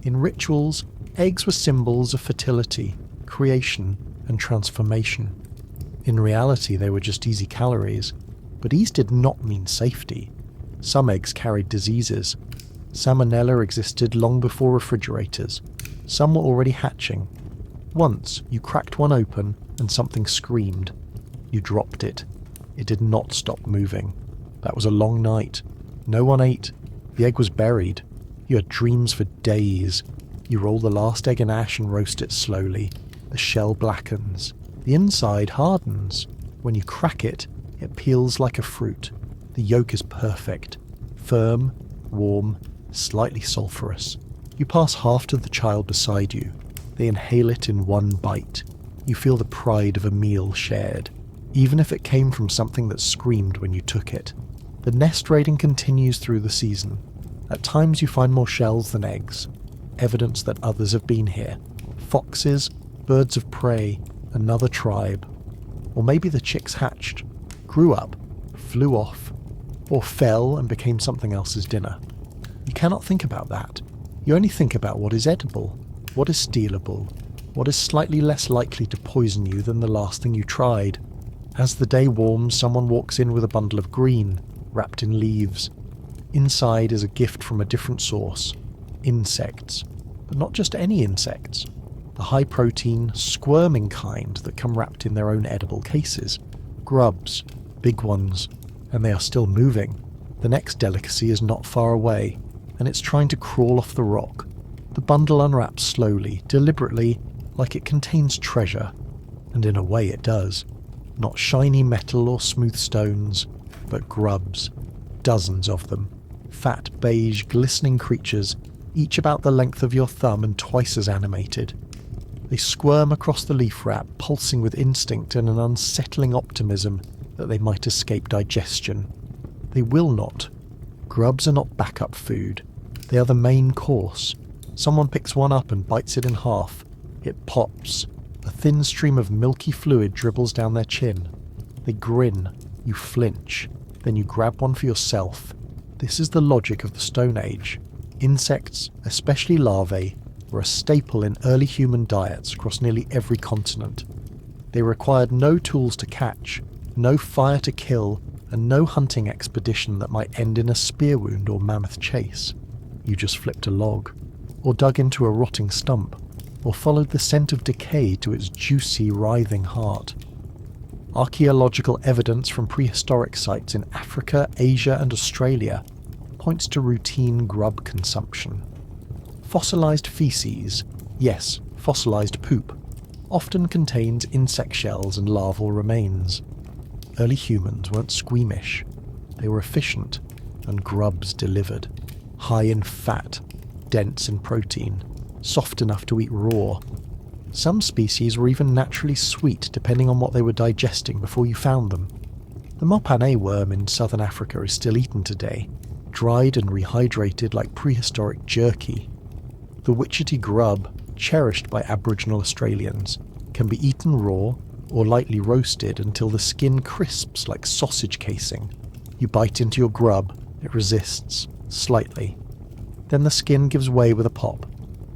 In rituals, eggs were symbols of fertility, creation, and transformation. In reality, they were just easy calories. But these did not mean safety. Some eggs carried diseases. Salmonella existed long before refrigerators. Some were already hatching. Once, you cracked one open and something screamed. You dropped it. It did not stop moving. That was a long night. No one ate. The egg was buried. You had dreams for days. You roll the last egg in ash and roast it slowly. The shell blackens. The inside hardens. When you crack it, it peels like a fruit. The yolk is perfect. Firm, warm, slightly sulphurous. You pass half to the child beside you. They inhale it in one bite. You feel the pride of a meal shared, even if it came from something that screamed when you took it. The nest raiding continues through the season. At times you find more shells than eggs, evidence that others have been here. Foxes, birds of prey, another tribe. Or maybe the chicks hatched, grew up, flew off, or fell and became something else's dinner. You cannot think about that. You only think about what is edible, what is stealable, what is slightly less likely to poison you than the last thing you tried. As the day warms, someone walks in with a bundle of green, wrapped in leaves. Inside is a gift from a different source. Insects. But not just any insects. The high-protein, squirming kind that come wrapped in their own edible cases. Grubs. Big ones. And they are still moving. The next delicacy is not far away, and it's trying to crawl off the rock. The bundle unwraps slowly, deliberately, like it contains treasure. And in a way it does. Not shiny metal or smooth stones, but grubs. Dozens of them. Fat, beige, glistening creatures, each about the length of your thumb and twice as animated. They squirm across the leaf wrap, pulsing with instinct and an unsettling optimism that they might escape digestion. They will not. Grubs are not backup food. They are the main course. Someone picks one up and bites it in half. It pops. A thin stream of milky fluid dribbles down their chin. They grin. You flinch. Then you grab one for yourself. This is the logic of the Stone Age. Insects, especially larvae, were a staple in early human diets across nearly every continent. They required no tools to catch, no fire to kill, and no hunting expedition that might end in a spear wound or mammoth chase. You just flipped a log, or dug into a rotting stump, or followed the scent of decay to its juicy, writhing heart. Archaeological evidence from prehistoric sites in Africa, Asia, and Australia points to routine grub consumption. Fossilized feces, yes, fossilized poop, often contains insect shells and larval remains. Early humans weren't squeamish. They were efficient, and grubs delivered. High in fat, dense in protein, soft enough to eat raw. Some species were even naturally sweet depending on what they were digesting before you found them. The mopane worm in southern Africa is still eaten today, dried and rehydrated like prehistoric jerky. The witchetty grub, cherished by Aboriginal Australians, can be eaten raw or lightly roasted until the skin crisps like sausage casing. You bite into your grub, it resists, slightly. Then the skin gives way with a pop.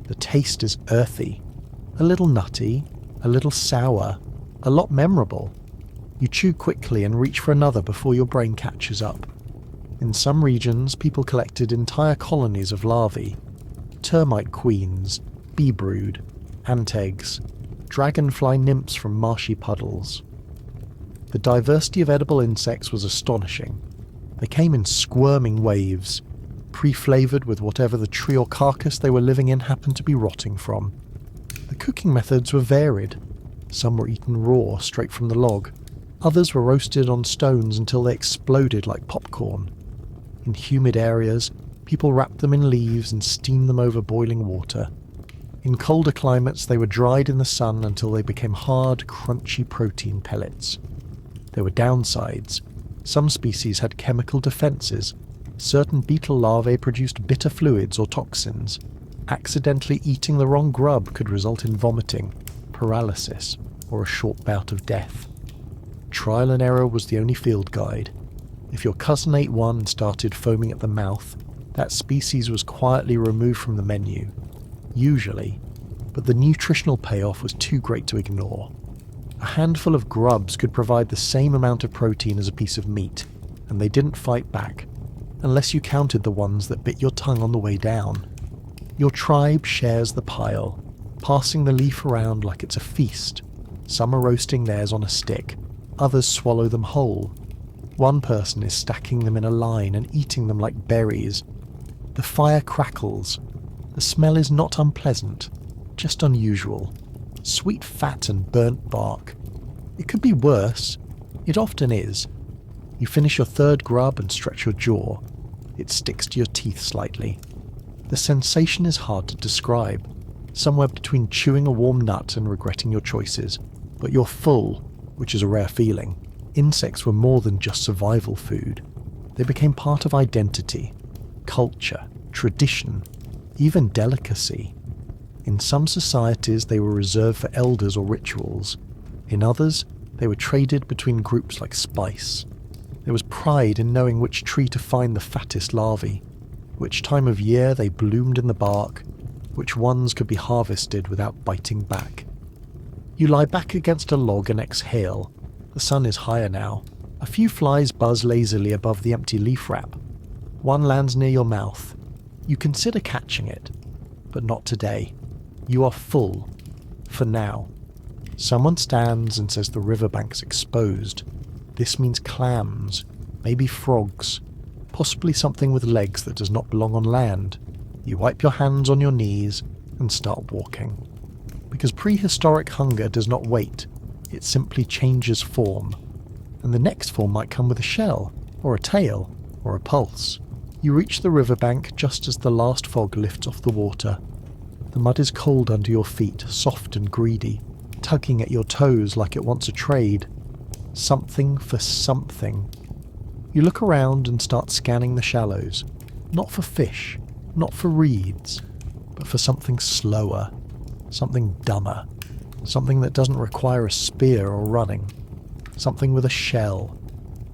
The taste is earthy, a little nutty, a little sour, a lot memorable. You chew quickly and reach for another before your brain catches up. In some regions, people collected entire colonies of larvae. Termite queens, bee brood, ant eggs, dragonfly nymphs from marshy puddles. The diversity of edible insects was astonishing. They came in squirming waves, pre-flavoured with whatever the tree or carcass they were living in happened to be rotting from. The cooking methods were varied. Some were eaten raw, straight from the log. Others were roasted on stones until they exploded like popcorn. In humid areas, people wrapped them in leaves and steamed them over boiling water. In colder climates, they were dried in the sun until they became hard, crunchy protein pellets. There were downsides. Some species had chemical defences. Certain beetle larvae produced bitter fluids or toxins. Accidentally eating the wrong grub could result in vomiting, paralysis, or a short bout of death. Trial and error was the only field guide. If your cousin ate one and started foaming at the mouth, that species was quietly removed from the menu. Usually, but the nutritional payoff was too great to ignore. A handful of grubs could provide the same amount of protein as a piece of meat, and they didn't fight back, unless you counted the ones that bit your tongue on the way down. Your tribe shares the pile, passing the leaf around like it's a feast. Some are roasting theirs on a stick, others swallow them whole. One person is stacking them in a line and eating them like berries. The fire crackles. The smell is not unpleasant, just unusual. Sweet fat and burnt bark. It could be worse. It often is. You finish your third grub and stretch your jaw. It sticks to your teeth slightly. The sensation is hard to describe. Somewhere between chewing a warm nut and regretting your choices. But you're full, which is a rare feeling. Insects were more than just survival food. They became part of identity, culture, tradition, even delicacy. In some societies they were reserved for elders or rituals. In others, they were traded between groups like spice. There was pride in knowing which tree to find the fattest larvae, which time of year they bloomed in the bark, which ones could be harvested without biting back. You lie back against a log and exhale. The sun is higher now. A few flies buzz lazily above the empty leaf wrap. One lands near your mouth. You consider catching it, but not today. You are full. For now. Someone stands and says the riverbank's exposed. This means clams, maybe frogs, possibly something with legs that does not belong on land. You wipe your hands on your knees and start walking. Because prehistoric hunger does not wait, it simply changes form. And the next form might come with a shell, or a tail, or a pulse. You reach the riverbank just as the last fog lifts off the water. The mud is cold under your feet, soft and greedy, tugging at your toes like it wants a trade. Something for something. You look around and start scanning the shallows, not for fish, not for reeds, but for something slower, something dumber, something that doesn't require a spear or running, something with a shell.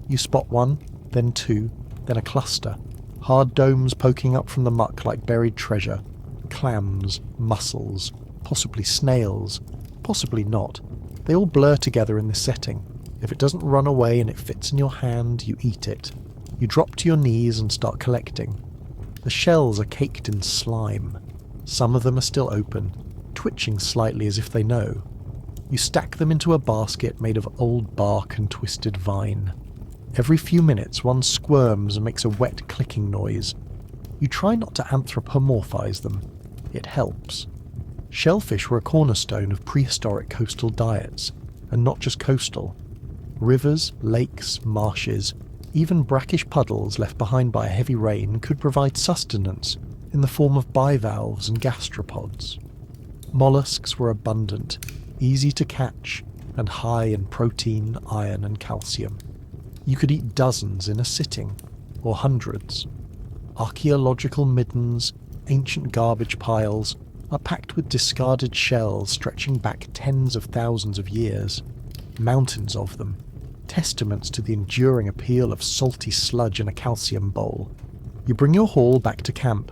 You spot one, then two, then a cluster, hard domes poking up from the muck like buried treasure, clams, mussels, possibly snails, possibly not. They all blur together in this setting. If it doesn't run away and it fits in your hand, you eat it. You drop to your knees and start collecting. The shells are caked in slime. Some of them are still open, twitching slightly as if they know. You stack them into a basket made of old bark and twisted vine. Every few minutes one squirms and makes a wet clicking noise. You try not to anthropomorphize them. It helps. Shellfish were a cornerstone of prehistoric coastal diets, and not just coastal. Rivers, lakes, marshes, even brackish puddles left behind by a heavy rain could provide sustenance in the form of bivalves and gastropods. Mollusks were abundant, easy to catch, and high in protein, iron and calcium. You could eat dozens in a sitting, or hundreds. Archaeological middens, ancient garbage piles, are packed with discarded shells stretching back tens of thousands of years. Mountains of them. Testaments to the enduring appeal of salty sludge in a calcium bowl. You bring your haul back to camp.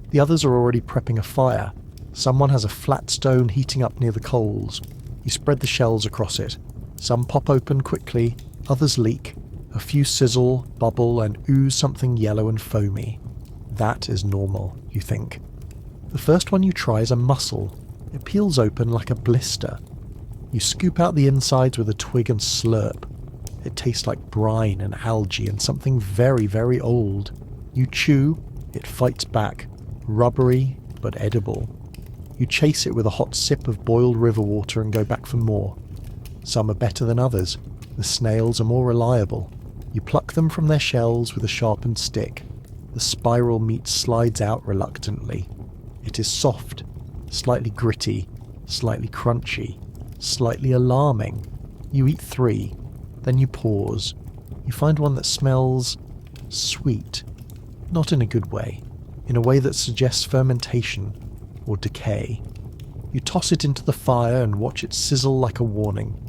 The others are already prepping a fire. Someone has a flat stone heating up near the coals. You spread the shells across it. Some pop open quickly, others leak. A few sizzle, bubble, and ooze something yellow and foamy. That is normal, you think. The first one you try is a mussel. It peels open like a blister. You scoop out the insides with a twig and slurp. It tastes like brine and algae and something very, very old. You chew, it fights back, rubbery but edible. You chase it with a hot sip of boiled river water and go back for more. Some are better than others. The snails are more reliable. You pluck them from their shells with a sharpened stick. The spiral meat slides out reluctantly. It is soft, slightly gritty, slightly crunchy, slightly alarming. You eat 3, then you pause. You find one that smells sweet, not in a good way, in a way that suggests fermentation or decay. You toss it into the fire and watch it sizzle like a warning.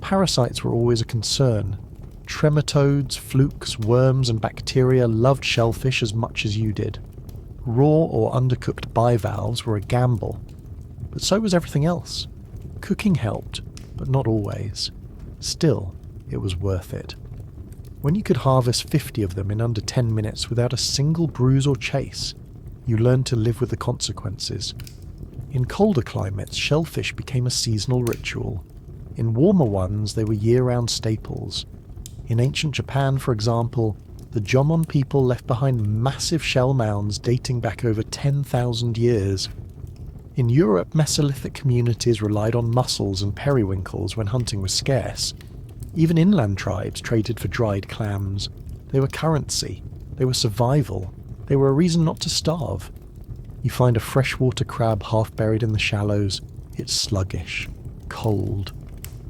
Parasites were always a concern. Trematodes, flukes, worms and bacteria loved shellfish as much as you did. Raw or undercooked bivalves were a gamble, but so was everything else. Cooking helped, but not always. Still, it was worth it. When you could harvest 50 of them in under 10 minutes without a single bruise or chase, you learned to live with the consequences. In colder climates, shellfish became a seasonal ritual. In warmer ones, they were year-round staples. In ancient Japan, for example, The Jomon people left behind massive shell mounds dating back over 10,000 years. In Europe, Mesolithic communities relied on mussels and periwinkles when hunting was scarce. Even inland tribes traded for dried clams. They were currency. They were survival. They were a reason not to starve. You find a freshwater crab half buried in the shallows. It's sluggish, cold.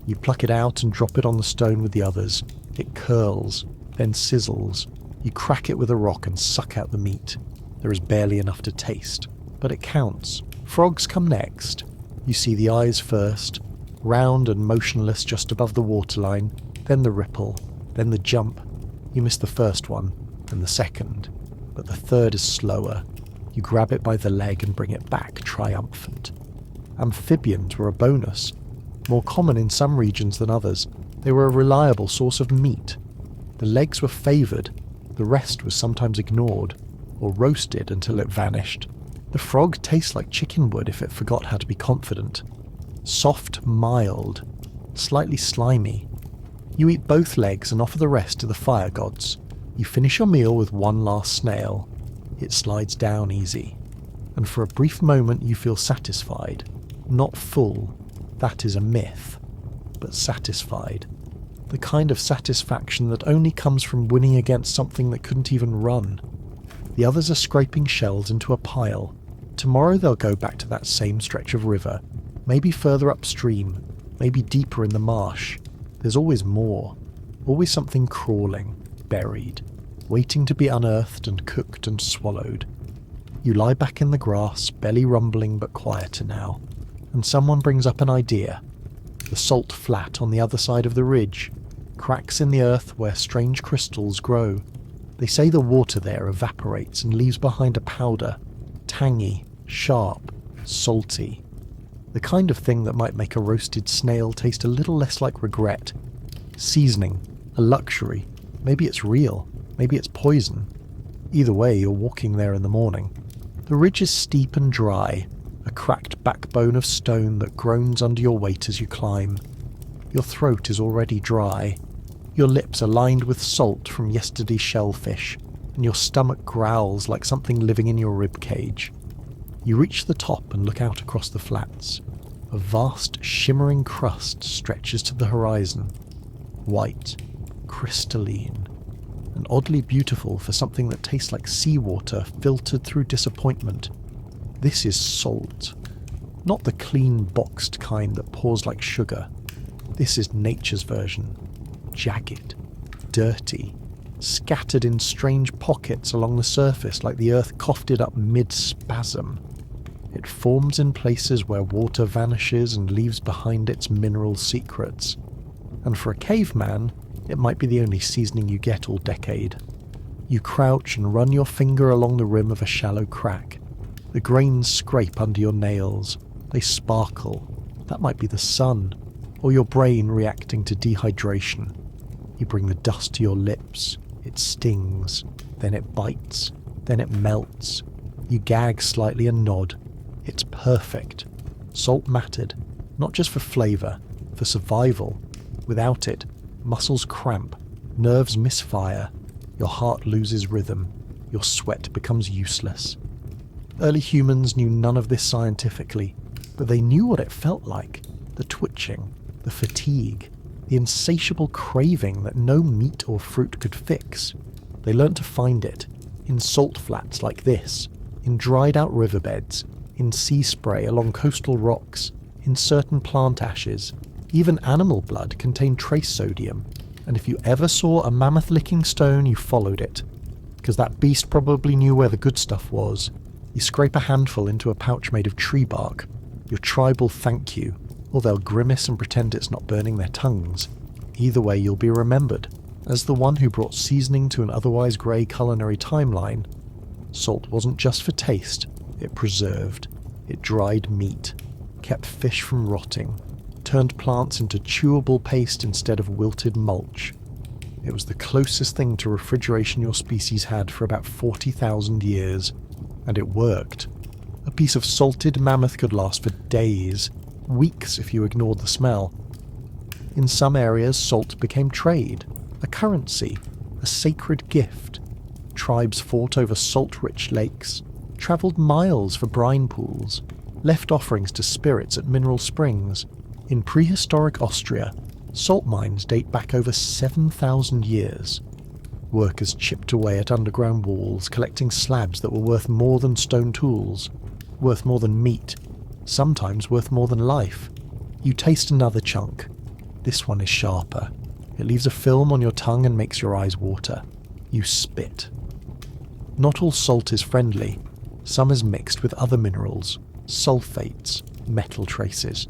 You pluck it out and drop it on the stone with the others. It curls, then sizzles. You crack it with a rock and suck out the meat. There is barely enough to taste, but it counts. Frogs come next. You see the eyes first, round and motionless just above the waterline, then the ripple, then the jump. You miss the first one, and the second, but the third is slower. You grab it by the leg and bring it back, triumphant. Amphibians were a bonus, more common in some regions than others. They were a reliable source of meat. The legs were favoured, the rest was sometimes ignored, or roasted until it vanished. The frog tastes like chicken would if it forgot how to be confident. Soft, mild, slightly slimy. You eat both legs and offer the rest to the fire gods. You finish your meal with one last snail. It slides down easy. And for a brief moment you feel satisfied. Not full. That is a myth. But satisfied. The kind of satisfaction that only comes from winning against something that couldn't even run. The others are scraping shells into a pile. Tomorrow they'll go back to that same stretch of river, maybe further upstream, maybe deeper in the marsh. There's always more, always something crawling, buried, waiting to be unearthed and cooked and swallowed. You lie back in the grass, belly rumbling but quieter now, and someone brings up an idea. The salt flat on the other side of the ridge, cracks in the earth where strange crystals grow. They say the water there evaporates and leaves behind a powder, tangy, sharp, salty. The kind of thing that might make a roasted snail taste a little less like regret. Seasoning, a luxury. Maybe it's real, maybe it's poison. Either way, you're walking there in the morning. The ridge is steep and dry, a cracked backbone of stone that groans under your weight as you climb. Your throat is already dry. Your lips are lined with salt from yesterday's shellfish, and your stomach growls like something living in your rib cage. You reach the top and look out across the flats. A vast, shimmering crust stretches to the horizon. White, crystalline, and oddly beautiful for something that tastes like seawater filtered through disappointment. This is salt. Not the clean, boxed kind that pours like sugar. This is nature's version. Jagged, dirty, scattered in strange pockets along the surface like the earth coughed it up mid-spasm. It forms in places where water vanishes and leaves behind its mineral secrets. And for a caveman, it might be the only seasoning you get all decade. You crouch and run your finger along the rim of a shallow crack. The grains scrape under your nails. They sparkle. That might be the sun, or your brain reacting to dehydration. You bring the dust to your lips. It stings. Then it bites. Then it melts. You gag slightly and nod. It's perfect. Salt mattered, not just for flavour, for survival. Without it, muscles cramp, nerves misfire, your heart loses rhythm, your sweat becomes useless. Early humans knew none of this scientifically, but they knew what it felt like. The twitching, the fatigue, the insatiable craving that no meat or fruit could fix. They learnt to find it, in salt flats like this, in dried out riverbeds, in sea spray along coastal rocks, in certain plant ashes. Even animal blood contained trace sodium, and if you ever saw a mammoth licking stone, you followed it, because that beast probably knew where the good stuff was. You scrape a handful into a pouch made of tree bark, your tribe will thank you, or they'll grimace and pretend it's not burning their tongues. Either way, you'll be remembered as the one who brought seasoning to an otherwise grey culinary timeline. Salt wasn't just for taste, it preserved, it dried meat, kept fish from rotting, turned plants into chewable paste instead of wilted mulch. It was the closest thing to refrigeration your species had for about 40,000 years, and it worked. A piece of salted mammoth could last for days, weeks if you ignored the smell. In some areas, salt became trade, a currency, a sacred gift. Tribes fought over salt-rich lakes, travelled miles for brine pools, left offerings to spirits at mineral springs. In prehistoric Austria, salt mines date back over 7,000 years. Workers chipped away at underground walls, collecting slabs that were worth more than stone tools, worth more than meat, sometimes worth more than life. You taste another chunk. This one is sharper. It leaves a film on your tongue and makes your eyes water. You spit. Not all salt is friendly. Some is mixed with other minerals, sulfates, metal traces.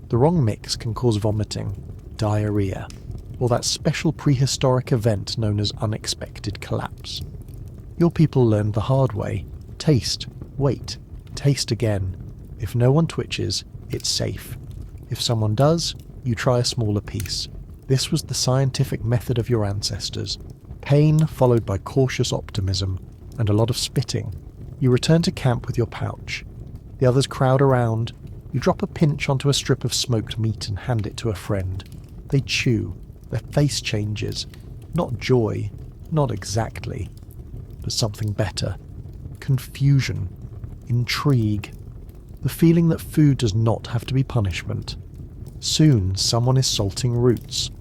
The wrong mix can cause vomiting, diarrhea, or that special prehistoric event known as unexpected collapse. Your people learned the hard way. Taste, wait, taste again. If no one twitches, it's safe. If someone does, you try a smaller piece. This was the scientific method of your ancestors. Pain followed by cautious optimism, and a lot of spitting. You return to camp with your pouch. The others crowd around. You drop a pinch onto a strip of smoked meat and hand it to a friend. They chew. Their face changes. Not joy, not exactly, but something better. Confusion. Intrigue. The feeling that food does not have to be punishment. Soon someone is salting roots.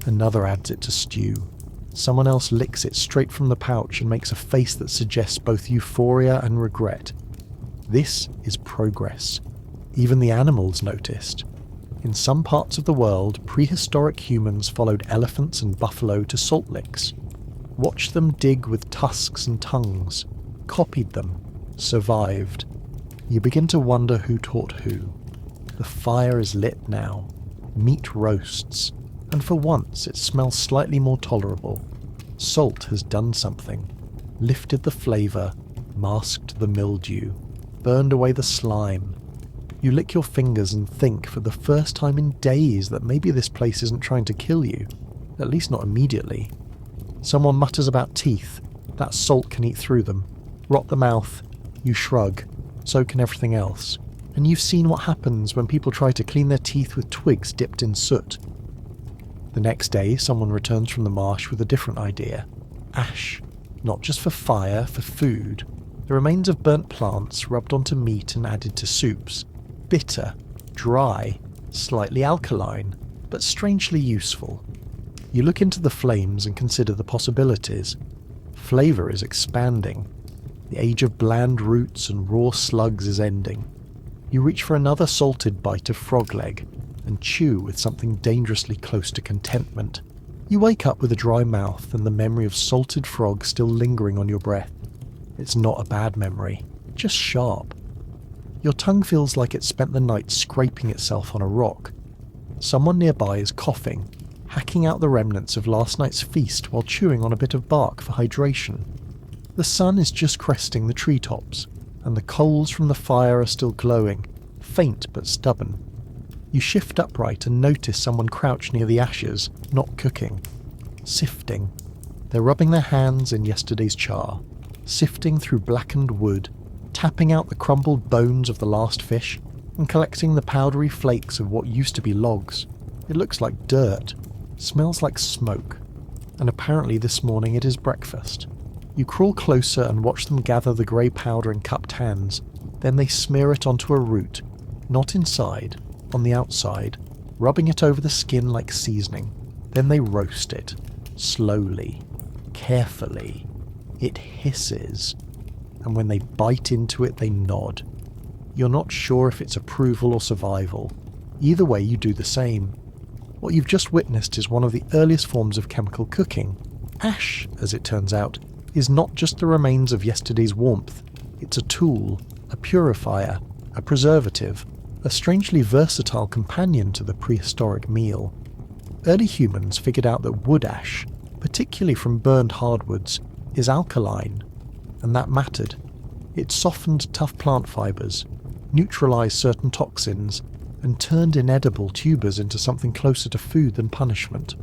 Another adds it to stew. Someone else licks it straight from the pouch and makes a face that suggests both euphoria and regret. This is progress. Even the animals noticed. In some parts of the world, prehistoric humans followed elephants and buffalo to salt licks, watched them dig with tusks and tongues, copied them, survived. You begin to wonder who taught who. The fire is lit now. Meat roasts, and for once it smells slightly more tolerable. Salt has done something. Lifted the flavour, masked the mildew, burned away the slime. You lick your fingers and think for the first time in days that maybe this place isn't trying to kill you, at least not immediately. Someone mutters about teeth. That salt can eat through them, rot the mouth. You shrug. So can everything else. And you've seen what happens when people try to clean their teeth with twigs dipped in soot. The next day, someone returns from the marsh with a different idea. Ash. Not just for fire, for food. The remains of burnt plants rubbed onto meat and added to soups. Bitter, dry, slightly alkaline, but strangely useful. You look into the flames and consider the possibilities. Flavour is expanding. The age of bland roots and raw slugs is ending. You reach for another salted bite of frog leg and chew with something dangerously close to contentment. You wake up with a dry mouth and the memory of salted frog still lingering on your breath. It's not a bad memory, just sharp. Your tongue feels like it spent the night scraping itself on a rock. Someone nearby is coughing, hacking out the remnants of last night's feast while chewing on a bit of bark for hydration. The sun is just cresting the treetops, and the coals from the fire are still glowing, faint but stubborn. You shift upright and notice someone crouch near the ashes, not cooking. Sifting. They're rubbing their hands in yesterday's char, sifting through blackened wood, tapping out the crumbled bones of the last fish, and collecting the powdery flakes of what used to be logs. It looks like dirt, smells like smoke, and apparently this morning it is breakfast. You crawl closer and watch them gather the grey powder in cupped hands, then they smear it onto a root, not inside, on the outside, rubbing it over the skin like seasoning. Then they roast it, slowly, carefully. It hisses, and when they bite into it they nod. You're not sure if it's approval or survival. Either way you do the same. What you've just witnessed is one of the earliest forms of chemical cooking. Ash, as it turns out, is not just the remains of yesterday's warmth. It's a tool, a purifier, a preservative, a strangely versatile companion to the prehistoric meal. Early humans figured out that wood ash, particularly from burned hardwoods, is alkaline, and that mattered. It softened tough plant fibres, neutralised certain toxins, and turned inedible tubers into something closer to food than punishment.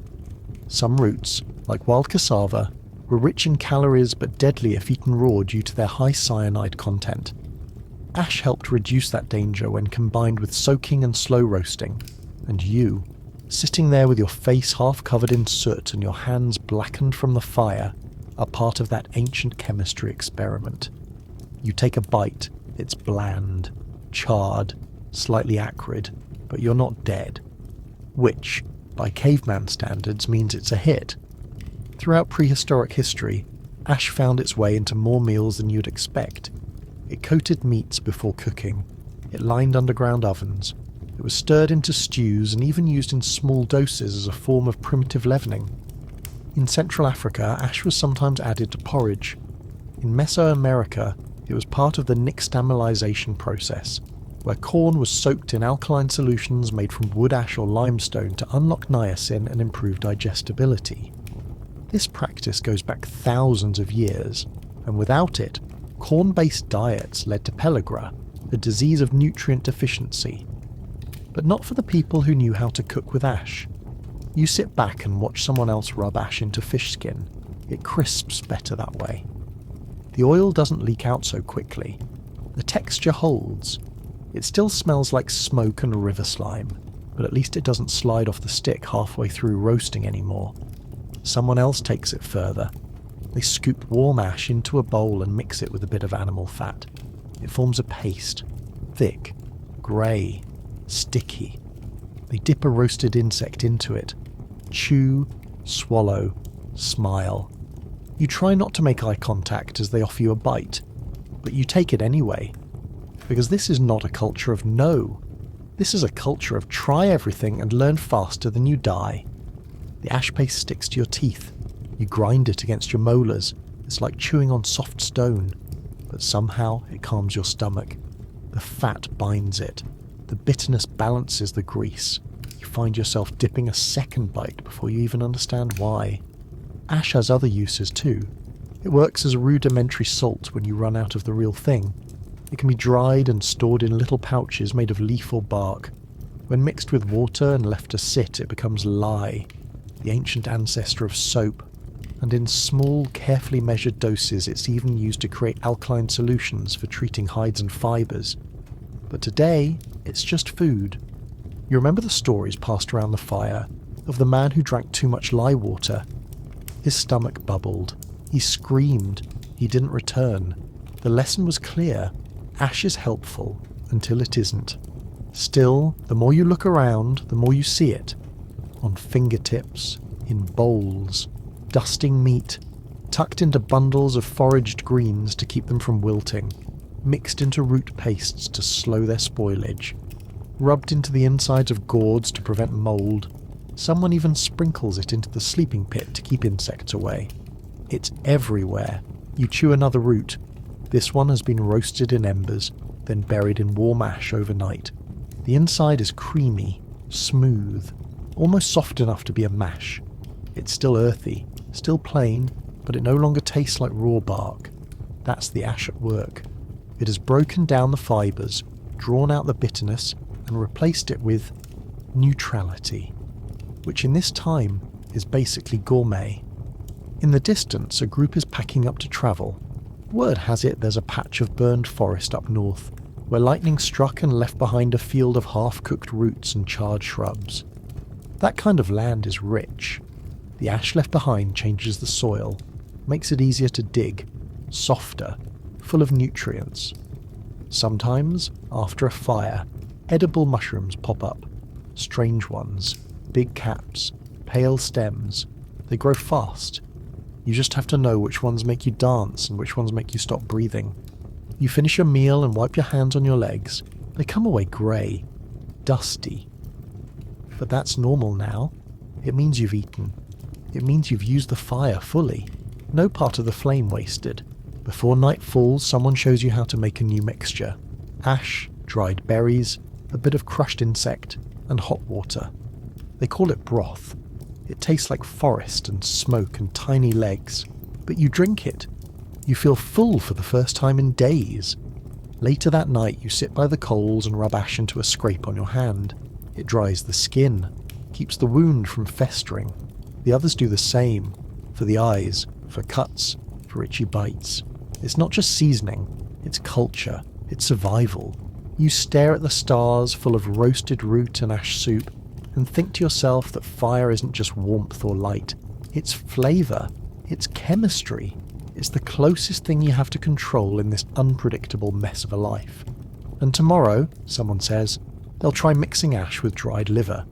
Some roots, like wild cassava, were rich in calories but deadly if eaten raw due to their high cyanide content. Ash helped reduce that danger when combined with soaking and slow roasting, and you, sitting there with your face half covered in soot and your hands blackened from the fire, are part of that ancient chemistry experiment. You take a bite, it's bland, charred, slightly acrid, but you're not dead. Which, by caveman standards, means it's a hit. Throughout prehistoric history, ash found its way into more meals than you'd expect. It coated meats before cooking. It lined underground ovens. It was stirred into stews and even used in small doses as a form of primitive leavening. In Central Africa, ash was sometimes added to porridge. In Mesoamerica, it was part of the nixtamalization process, where corn was soaked in alkaline solutions made from wood ash or limestone to unlock niacin and improve digestibility. This practice goes back thousands of years, and without it, corn-based diets led to pellagra, a disease of nutrient deficiency. But not for the people who knew how to cook with ash. You sit back and watch someone else rub ash into fish skin. It crisps better that way. The oil doesn't leak out so quickly. The texture holds. It still smells like smoke and river slime, but at least it doesn't slide off the stick halfway through roasting anymore. Someone else takes it further. They scoop warm ash into a bowl and mix it with a bit of animal fat. It forms a paste, thick, grey, sticky. They dip a roasted insect into it. Chew, swallow, smile. You try not to make eye contact as they offer you a bite, but you take it anyway. Because this is not a culture of no. This is a culture of try everything and learn faster than you die. The ash paste sticks to your teeth. You grind it against your molars. It's like chewing on soft stone. But somehow it calms your stomach. The fat binds it. The bitterness balances the grease. You find yourself dipping a second bite before you even understand why. Ash has other uses too. It works as a rudimentary salt when you run out of the real thing. It can be dried and stored in little pouches made of leaf or bark. When mixed with water and left to sit, it becomes lye, the ancient ancestor of soap, and in small, carefully measured doses it's even used to create alkaline solutions for treating hides and fibres. But today, it's just food. You remember the stories passed around the fire of the man who drank too much lye water? His stomach bubbled. He screamed. He didn't return. The lesson was clear. Ash is helpful until it isn't. Still, the more you look around, the more you see it. On fingertips, in bowls, dusting meat, tucked into bundles of foraged greens to keep them from wilting, mixed into root pastes to slow their spoilage, rubbed into the insides of gourds to prevent mould. Someone even sprinkles it into the sleeping pit to keep insects away. It's everywhere. You chew another root. This one has been roasted in embers, then buried in warm ash overnight. The inside is creamy, smooth, almost soft enough to be a mash. It's still earthy, still plain, but it no longer tastes like raw bark. That's the ash at work. It has broken down the fibres, drawn out the bitterness, and replaced it with neutrality, which in this time is basically gourmet. In the distance, a group is packing up to travel. Word has it there's a patch of burned forest up north, where lightning struck and left behind a field of half-cooked roots and charred shrubs. That kind of land is rich. The ash left behind changes the soil, makes it easier to dig, softer, full of nutrients. Sometimes, after a fire, edible mushrooms pop up. Strange ones, big caps, pale stems. They grow fast. You just have to know which ones make you dance and which ones make you stop breathing. You finish your meal and wipe your hands on your legs. They come away grey, dusty. But that's normal now. It means you've eaten. It means you've used the fire fully. No part of the flame wasted. Before night falls, someone shows you how to make a new mixture. Ash, dried berries, a bit of crushed insect, and hot water. They call it broth. It tastes like forest and smoke and tiny legs. But you drink it. You feel full for the first time in days. Later that night, you sit by the coals and rub ash into a scrape on your hand. It dries the skin, keeps the wound from festering. The others do the same, for the eyes, for cuts, for itchy bites. It's not just seasoning, it's culture, it's survival. You stare at the stars full of roasted root and ash soup, and think to yourself that fire isn't just warmth or light, it's flavour. It's chemistry. It's the closest thing you have to control in this unpredictable mess of a life. And tomorrow, someone says, they'll try mixing ash with dried liver,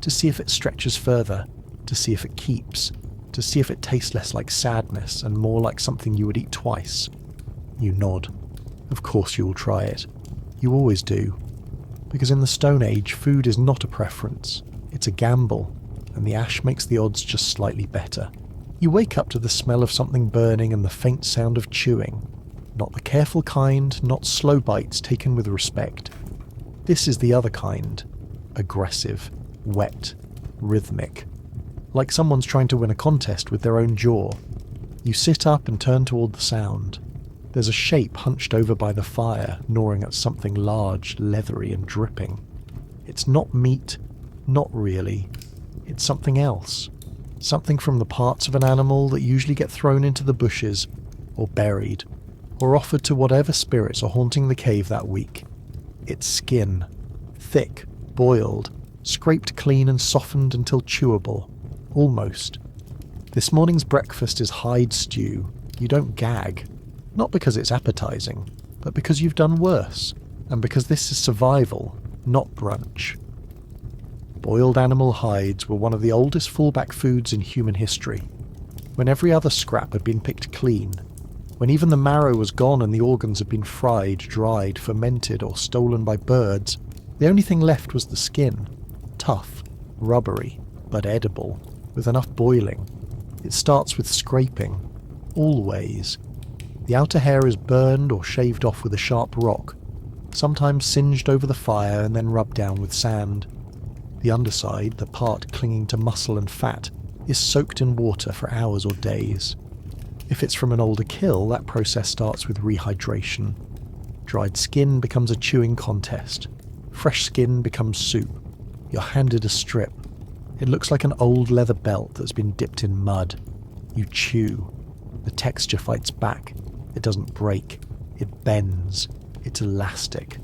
to see if it stretches further, to see if it keeps, to see if it tastes less like sadness and more like something you would eat twice. You nod. Of course you will try it. You always do. Because in the Stone Age, food is not a preference. It's a gamble, and the ash makes the odds just slightly better. You wake up to the smell of something burning and the faint sound of chewing. Not the careful kind, not slow bites taken with respect. This is the other kind. Aggressive, wet, rhythmic. Like someone's trying to win a contest with their own jaw. You sit up and turn toward the sound. There's a shape hunched over by the fire, gnawing at something large, leathery and dripping. It's not meat, not really. It's something else. Something from the parts of an animal that usually get thrown into the bushes, or buried, or offered to whatever spirits are haunting the cave that week. It's skin. Thick, boiled, scraped clean and softened until chewable. Almost. This morning's breakfast is hide stew. You don't gag. Not because it's appetizing, but because you've done worse, and because this is survival, not brunch. Boiled animal hides were one of the oldest fallback foods in human history. When every other scrap had been picked clean, when even the marrow was gone and the organs had been fried, dried, fermented, or stolen by birds, the only thing left was the skin. Tough, rubbery, but edible, with enough boiling. It starts with scraping. Always. The outer hair is burned or shaved off with a sharp rock, sometimes singed over the fire and then rubbed down with sand. The underside, the part clinging to muscle and fat, is soaked in water for hours or days. If it's from an older kill, that process starts with rehydration. Dried skin becomes a chewing contest. Fresh skin becomes soup. You're handed a strip. It looks like an old leather belt that's been dipped in mud. You chew. The texture fights back. It doesn't break. It bends. It's elastic.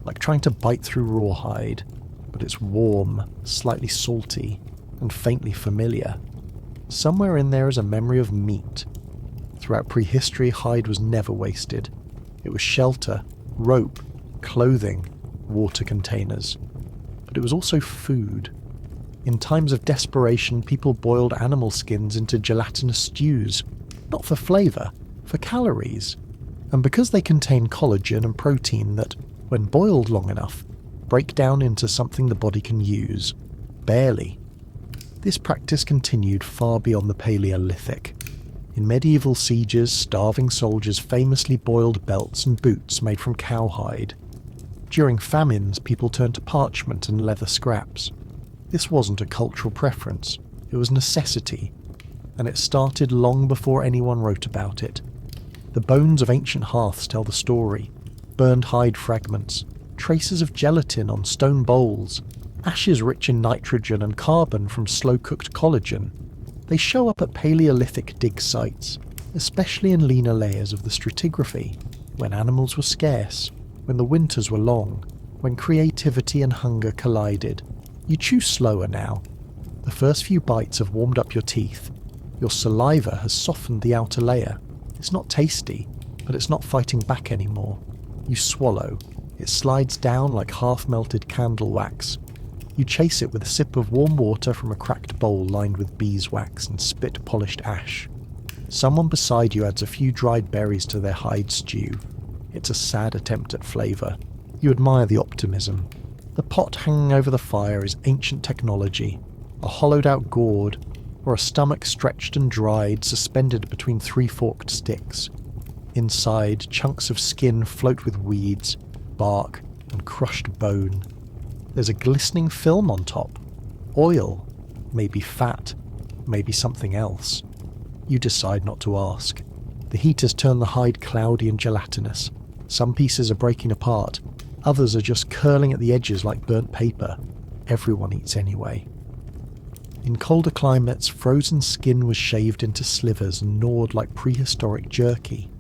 Like trying to bite through rawhide. But it's warm, slightly salty, and faintly familiar. Somewhere in there is a memory of meat. Throughout prehistory, hide was never wasted. It was shelter, rope, clothing, water containers. But it was also food. In times of desperation, people boiled animal skins into gelatinous stews. Not for flavour, for calories. And because they contain collagen and protein that, when boiled long enough, break down into something the body can use. Barely. This practice continued far beyond the Paleolithic. In medieval sieges, starving soldiers famously boiled belts and boots made from cowhide. During famines, people turned to parchment and leather scraps. This wasn't a cultural preference, it was necessity, and it started long before anyone wrote about it. The bones of ancient hearths tell the story, burned hide fragments, traces of gelatin on stone bowls, ashes rich in nitrogen and carbon from slow-cooked collagen. They show up at Paleolithic dig sites, especially in leaner layers of the stratigraphy, when animals were scarce, when the winters were long, when creativity and hunger collided. You chew slower now. The first few bites have warmed up your teeth. Your saliva has softened the outer layer. It's not tasty, but it's not fighting back anymore. You swallow. It slides down like half-melted candle wax. You chase it with a sip of warm water from a cracked bowl lined with beeswax and spit-polished ash. Someone beside you adds a few dried berries to their hide stew. It's a sad attempt at flavour. You admire the optimism. The pot hanging over the fire is ancient technology, a hollowed-out gourd, or a stomach stretched and dried, suspended between three forked sticks. Inside, chunks of skin float with weeds, bark, and crushed bone. There's a glistening film on top. Oil. Maybe fat. Maybe something else. You decide not to ask. The heat has turned the hide cloudy and gelatinous. Some pieces are breaking apart. Others are just curling at the edges like burnt paper. Everyone eats anyway. In colder climates, frozen skin was shaved into slivers and gnawed like prehistoric jerky.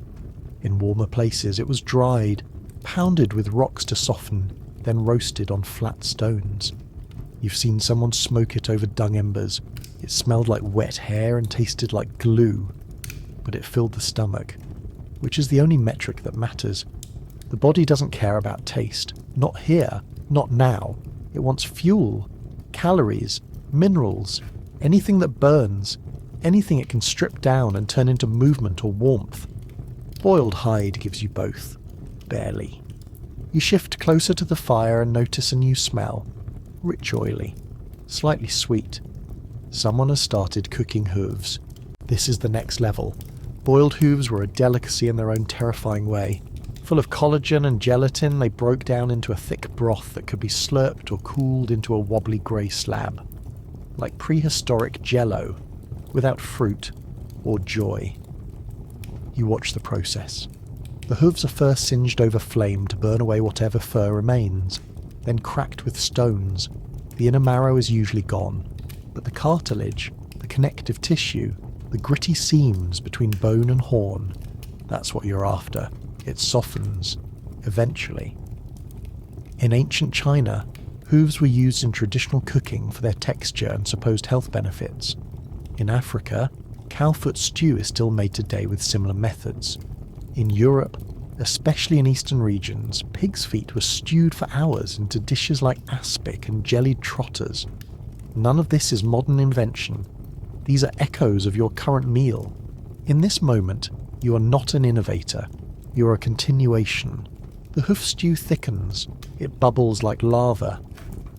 In warmer places, it was dried, pounded with rocks to soften, then roasted on flat stones. You've seen someone smoke it over dung embers, It smelled like wet hair and tasted like glue, but it filled the stomach, which is the only metric that matters. The body doesn't care about taste. Not here, not now. It wants fuel, calories, minerals, anything that burns, anything it can strip down and turn into movement or warmth. Boiled hide gives you both. Barely. You shift closer to the fire and notice a new smell. Rich oily. Slightly sweet. Someone has started cooking hooves. This is the next level. Boiled hooves were a delicacy in their own terrifying way. Full of collagen and gelatin, they broke down into a thick broth that could be slurped or cooled into a wobbly grey slab. Like prehistoric jello, without fruit or joy. You watch the process. The hooves are first singed over flame to burn away whatever fur remains, then cracked with stones. The inner marrow is usually gone, but the cartilage, the connective tissue, the gritty seams between bone and horn, that's what you're after. It softens, eventually. In ancient China, hooves were used in traditional cooking for their texture and supposed health benefits. In Africa, cowfoot stew is still made today with similar methods. In Europe, especially in eastern regions, pig's feet were stewed for hours into dishes like aspic and jellied trotters. None of this is modern invention. These are echoes of your current meal. In this moment, you are not an innovator. You are a continuation. The hoof stew thickens. It bubbles like lava.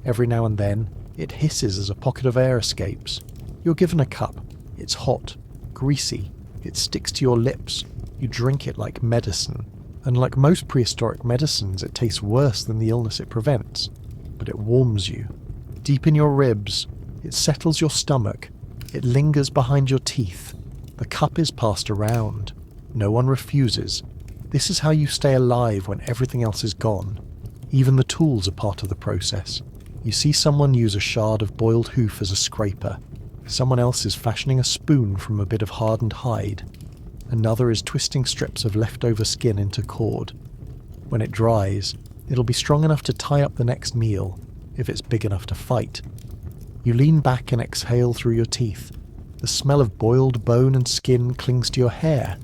Every now and then, it hisses as a pocket of air escapes. You're given a cup. It's hot, greasy. It sticks to your lips. You drink it like medicine. And like most prehistoric medicines, it tastes worse than the illness it prevents. But it warms you. Deep in your ribs. It settles your stomach. It lingers behind your teeth. The cup is passed around. No one refuses. This is how you stay alive when everything else is gone. Even the tools are part of the process. You see someone use a shard of boiled hoof as a scraper. Someone else is fashioning a spoon from a bit of hardened hide. Another is twisting strips of leftover skin into cord. When it dries, it'll be strong enough to tie up the next meal, if it's big enough to fight. You lean back and exhale through your teeth. The smell of boiled bone and skin clings to your hair.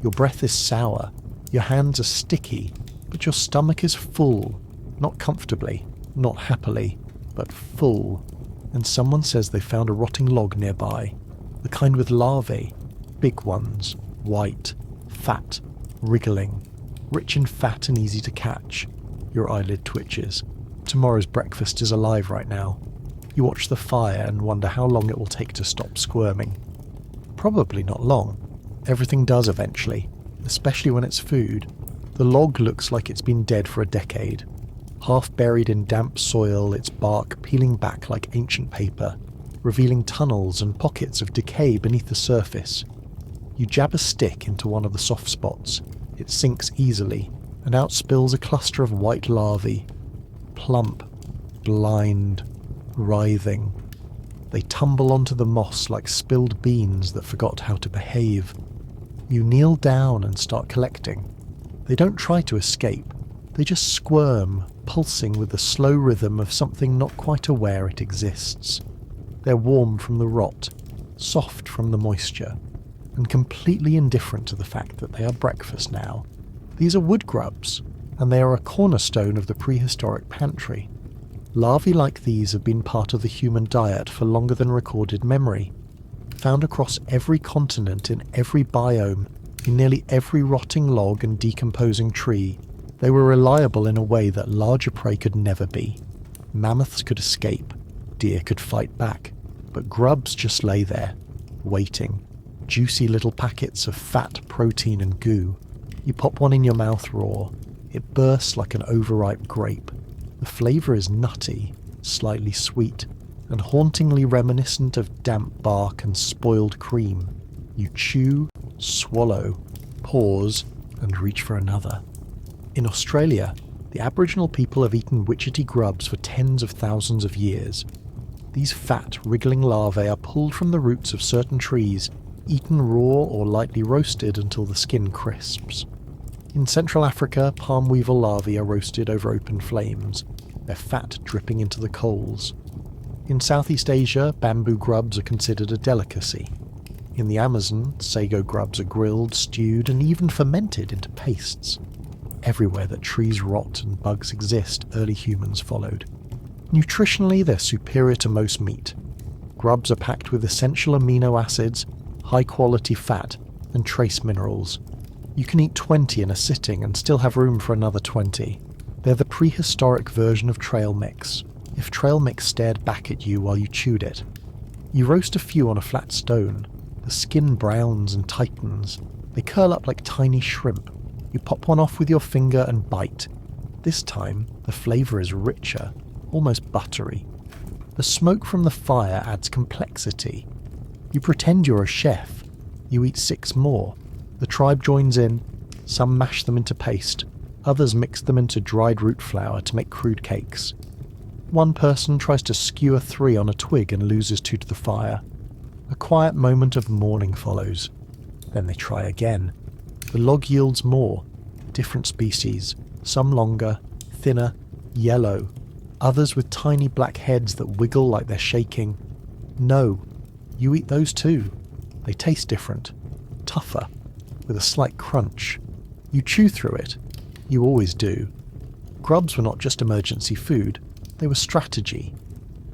Your breath is sour. Your hands are sticky, but your stomach is full. Not comfortably, not happily, but full. And someone says they found a rotting log nearby. The kind with larvae. Big ones. White. Fat. Wriggling. Rich in fat and easy to catch. Your eyelid twitches. Tomorrow's breakfast is alive right now. You watch the fire and wonder how long it will take to stop squirming. Probably not long. Everything does eventually, especially when it's food. The log looks like it's been dead for a decade. Half buried in damp soil, its bark peeling back like ancient paper, revealing tunnels and pockets of decay beneath the surface. You jab a stick into one of the soft spots. It sinks easily, and out spills a cluster of white larvae. Plump, blind, writhing. They tumble onto the moss like spilled beans that forgot how to behave. You kneel down and start collecting. They don't try to escape. They just squirm, pulsing with the slow rhythm of something not quite aware it exists. They're warm from the rot, soft from the moisture, and completely indifferent to the fact that they are breakfast now. These are wood grubs, and they are a cornerstone of the prehistoric pantry. Larvae like these have been part of the human diet for longer than recorded memory. Found across every continent in every biome, in nearly every rotting log and decomposing tree, they were reliable in a way that larger prey could never be. Mammoths could escape, deer could fight back, but grubs just lay there, waiting. Juicy little packets of fat, protein and goo. You pop one in your mouth raw. It bursts like an overripe grape. The flavour is nutty, slightly sweet, and hauntingly reminiscent of damp bark and spoiled cream. You chew, swallow, pause, and reach for another. In Australia, the Aboriginal people have eaten witchetty grubs for tens of thousands of years. These fat, wriggling larvae are pulled from the roots of certain trees, eaten raw or lightly roasted until the skin crisps. In Central Africa, palm weevil larvae are roasted over open flames, their fat dripping into the coals. In Southeast Asia, bamboo grubs are considered a delicacy. In the Amazon, sago grubs are grilled, stewed, and even fermented into pastes. Everywhere that trees rot and bugs exist, early humans followed. Nutritionally, they're superior to most meat. Grubs are packed with essential amino acids, high-quality fat, and trace minerals. You can eat 20 in a sitting and still have room for another 20. They're the prehistoric version of trail mix, if trail mix stared back at you while you chewed it. You roast a few on a flat stone. The skin browns and tightens. They curl up like tiny shrimp. You pop one off with your finger and bite. This time, the flavour is richer, almost buttery. The smoke from the fire adds complexity. You pretend you're a chef. You eat 6 more. The tribe joins in. Some mash them into paste. Others mix them into dried root flour to make crude cakes. One person tries to skewer 3 on a twig and loses 2 to the fire. A quiet moment of mourning follows. Then they try again. The log yields more. Different species, some longer, thinner, yellow, others with tiny black heads that wiggle like they're shaking. No, you eat those too. They taste different, tougher, with a slight crunch. You chew through it. You always do. Grubs were not just emergency food, they were strategy.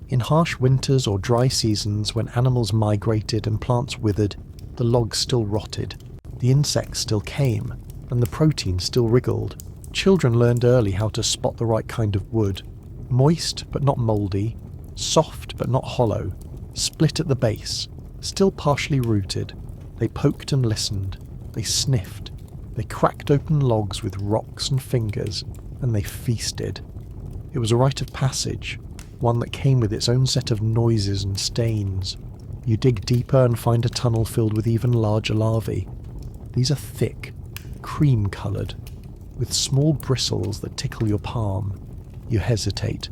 In harsh winters or dry seasons when animals migrated and plants withered, the logs still rotted, the insects still came, and the protein still wriggled. Children learned early how to spot the right kind of wood. Moist but not mouldy, soft but not hollow, split at the base, still partially rooted. They poked and listened, they sniffed, they cracked open logs with rocks and fingers, and they feasted. It was a rite of passage, one that came with its own set of noises and stains. You dig deeper and find a tunnel filled with even larger larvae. These are thick, cream-coloured, with small bristles that tickle your palm. You hesitate.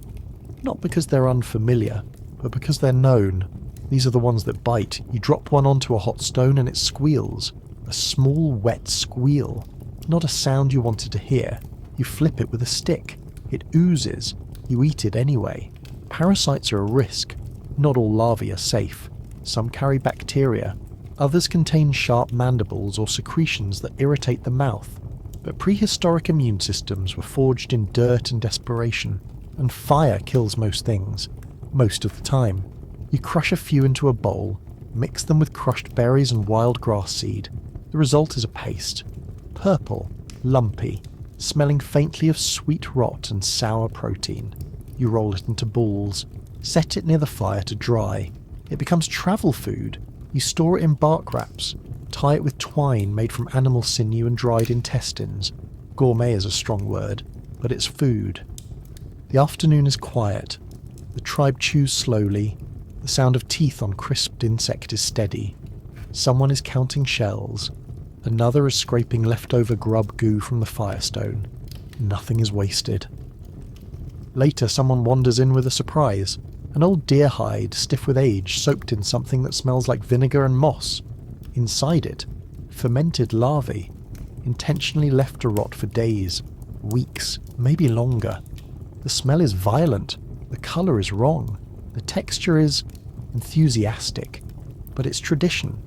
Not because they're unfamiliar, but because they're known. These are the ones that bite. You drop one onto a hot stone and it squeals. A small, wet squeal. Not a sound you wanted to hear. You flip it with a stick. It oozes. You eat it anyway. Parasites are a risk. Not all larvae are safe. Some carry bacteria. Others contain sharp mandibles or secretions that irritate the mouth. But prehistoric immune systems were forged in dirt and desperation, and fire kills most things, most of the time. You crush a few into a bowl, mix them with crushed berries and wild grass seed. The result is a paste. Purple, lumpy, smelling faintly of sweet rot and sour protein. You roll it into balls, set it near the fire to dry. It becomes travel food. You store it in bark wraps, tie it with twine made from animal sinew and dried intestines. Gourmet is a strong word, but it's food. The afternoon is quiet. The tribe chews slowly. The sound of teeth on crisped insect is steady. Someone is counting shells. Another is scraping leftover grub goo from the firestone. Nothing is wasted. Later, someone wanders in with a surprise. An old deer hide, stiff with age, soaked in something that smells like vinegar and moss. Inside it, fermented larvae, intentionally left to rot for days, weeks, maybe longer. The smell is violent. The colour is wrong. The texture is enthusiastic. But it's tradition.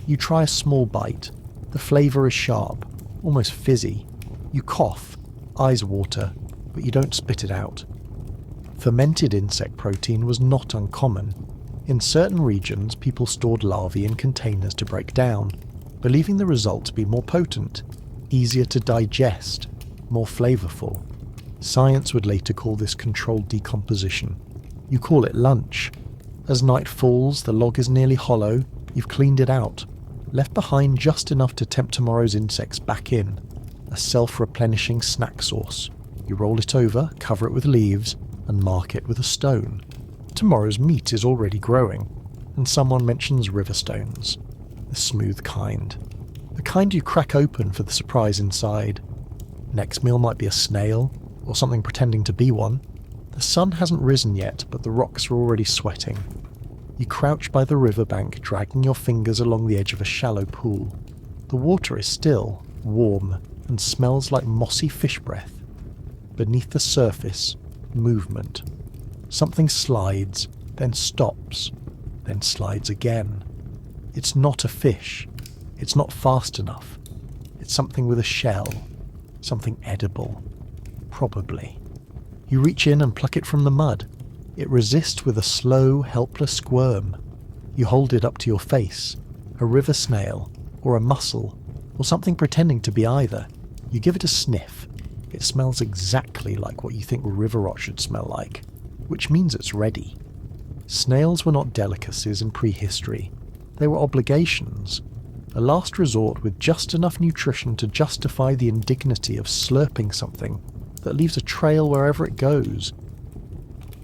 You try a small bite. The flavour is sharp, almost fizzy. You cough, eyes water, but you don't spit it out. Fermented insect protein was not uncommon. In certain regions, people stored larvae in containers to break down, believing the result to be more potent, easier to digest, more flavourful. Science would later call this controlled decomposition. You call it lunch. As night falls, the log is nearly hollow. You've cleaned it out, left behind just enough to tempt tomorrow's insects back in. A self-replenishing snack sauce. You roll it over, cover it with leaves, and mark it with a stone. Tomorrow's meat is already growing, and someone mentions river stones. The smooth kind. The kind you crack open for the surprise inside. Next meal might be a snail, or something pretending to be one. The sun hasn't risen yet, but the rocks are already sweating. You crouch by the riverbank, dragging your fingers along the edge of a shallow pool. The water is still, warm, and smells like mossy fish breath. Beneath the surface, movement. Something slides, then stops, then slides again. It's not a fish. It's not fast enough. It's something with a shell. Something edible. Probably. You reach in and pluck it from the mud. It resists with a slow, helpless squirm. You hold it up to your face. A river snail, or a mussel, or something pretending to be either. You give it a sniff. It smells exactly like what you think river rot should smell like, which means it's ready. Snails were not delicacies in prehistory. They were obligations. A last resort with just enough nutrition to justify the indignity of slurping something that leaves a trail wherever it goes.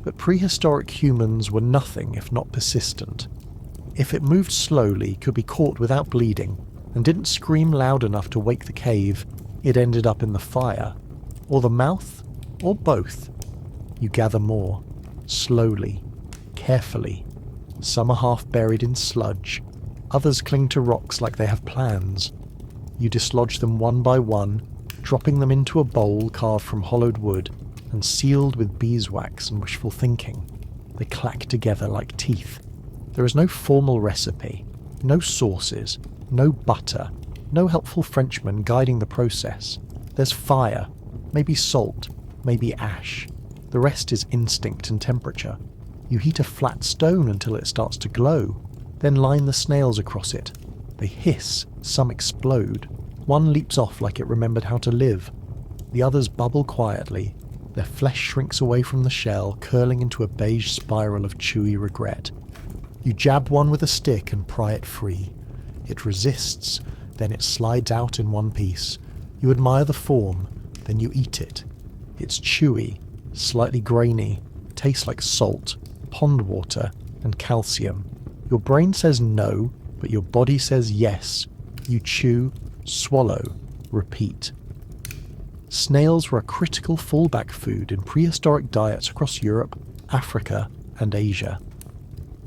But prehistoric humans were nothing if not persistent. If it moved slowly, could be caught without bleeding, and didn't scream loud enough to wake the cave, it ended up in the fire. Or the mouth, or both. You gather more, slowly, carefully. Some are half buried in sludge, others cling to rocks like they have plans. You dislodge them one by one, dropping them into a bowl carved from hollowed wood and sealed with beeswax and wishful thinking. They clack together like teeth. There is no formal recipe, no sauces, no butter, no helpful Frenchman guiding the process. There's fire, maybe salt, maybe ash. The rest is instinct and temperature. You heat a flat stone until it starts to glow, then line the snails across it. They hiss, some explode. One leaps off like it remembered how to live. The others bubble quietly. Their flesh shrinks away from the shell, curling into a beige spiral of chewy regret. You jab one with a stick and pry it free. It resists, then it slides out in one piece. You admire the form, then you eat it. It's chewy, slightly grainy, tastes like salt, pond water, and calcium. Your brain says no, but your body says yes. You chew, swallow, repeat. Snails were a critical fallback food in prehistoric diets across Europe, Africa, and Asia.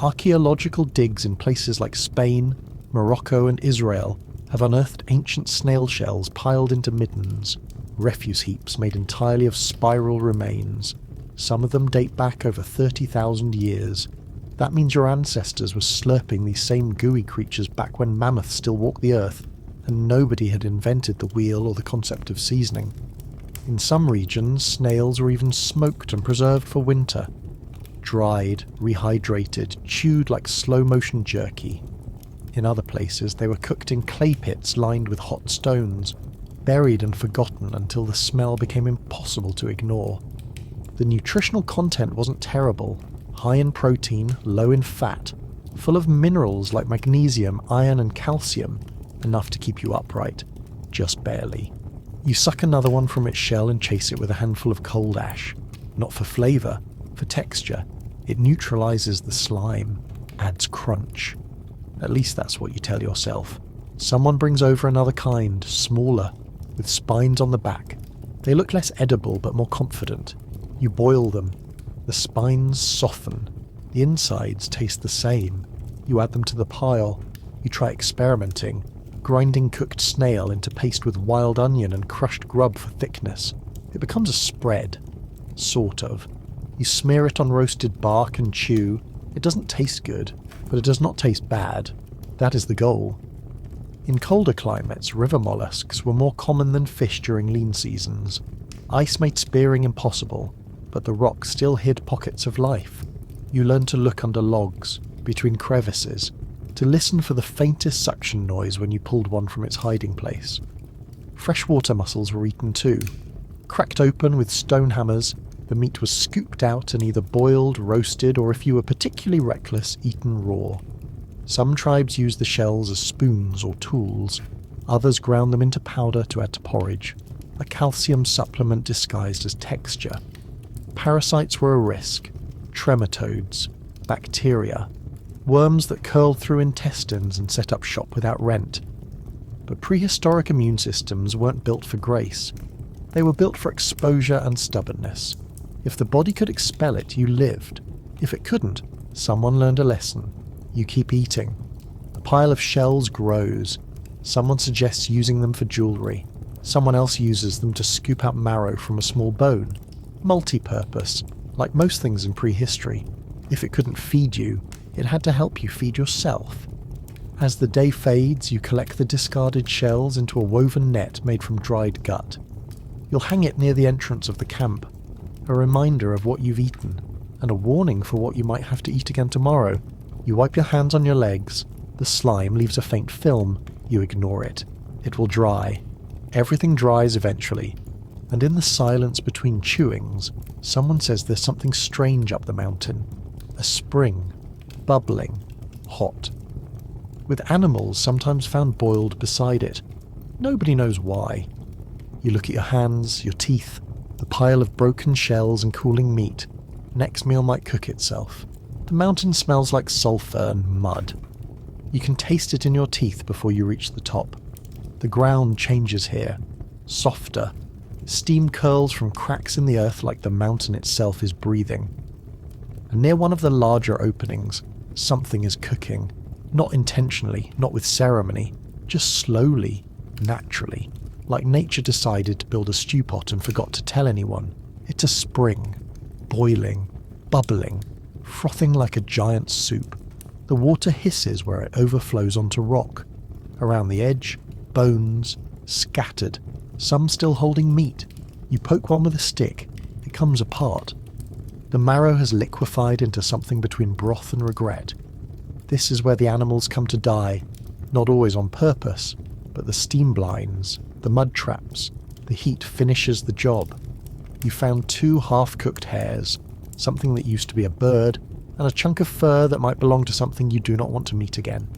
Archaeological digs in places like Spain, Morocco, and Israel have unearthed ancient snail shells piled into middens, refuse heaps made entirely of spiral remains. Some of them date back over 30,000 years. That means your ancestors were slurping these same gooey creatures back when mammoths still walked the earth, and nobody had invented the wheel or the concept of seasoning. In some regions, snails were even smoked and preserved for winter. Dried, rehydrated, chewed like slow-motion jerky. In other places, they were cooked in clay pits lined with hot stones, buried and forgotten until the smell became impossible to ignore. The nutritional content wasn't terrible. High in protein, low in fat, full of minerals like magnesium, iron and calcium, enough to keep you upright, just barely. You suck another one from its shell and chase it with a handful of cold ash. Not for flavour, for texture. It neutralises the slime, adds crunch. At least that's what you tell yourself. Someone brings over another kind, smaller, with spines on the back. They look less edible but more confident. You boil them. The spines soften. The insides taste the same. You add them to the pile. You try experimenting, grinding cooked snail into paste with wild onion and crushed grub for thickness. It becomes a spread. Sort of. You smear it on roasted bark and chew. It doesn't taste good, but it does not taste bad. That is the goal. In colder climates, river mollusks were more common than fish during lean seasons. Ice made spearing impossible, but the rock still hid pockets of life. You learned to look under logs, between crevices, to listen for the faintest suction noise when you pulled one from its hiding place. Freshwater mussels were eaten too. Cracked open with stone hammers, the meat was scooped out and either boiled, roasted, or if you were particularly reckless, eaten raw. Some tribes used the shells as spoons or tools. Others ground them into powder to add to porridge, a calcium supplement disguised as texture. Parasites were a risk. Trematodes, bacteria, worms that curled through intestines and set up shop without rent. But prehistoric immune systems weren't built for grace. They were built for exposure and stubbornness. If the body could expel it, you lived. If it couldn't, someone learned a lesson. You keep eating. The pile of shells grows. Someone suggests using them for jewellery. Someone else uses them to scoop out marrow from a small bone. Multi-purpose, like most things in prehistory. If it couldn't feed you, it had to help you feed yourself. As the day fades, you collect the discarded shells into a woven net made from dried gut. You'll hang it near the entrance of the camp, a reminder of what you've eaten, and a warning for what you might have to eat again tomorrow. You wipe your hands on your legs, the slime leaves a faint film, you ignore it. It will dry. Everything dries eventually, and in the silence between chewings, someone says there's something strange up the mountain. A spring, bubbling, hot. With animals sometimes found boiled beside it. Nobody knows why. You look at your hands, your teeth, the pile of broken shells and cooling meat. Next meal might cook itself. The mountain smells like sulphur and mud. You can taste it in your teeth before you reach the top. The ground changes here, softer. Steam curls from cracks in the earth like the mountain itself is breathing. And near one of the larger openings, something is cooking. Not intentionally, not with ceremony, just slowly, naturally. Like nature decided to build a stew pot and forgot to tell anyone. It's a spring, boiling, bubbling, frothing like a giant soup. The water hisses where it overflows onto rock. Around the edge, bones, scattered, some still holding meat. You poke one with a stick, it comes apart. The marrow has liquefied into something between broth and regret. This is where the animals come to die, not always on purpose, but the steam blinds, the mud traps, the heat finishes the job. You found 2 half-cooked hares, something that used to be a bird, and a chunk of fur that might belong to something you do not want to meet again.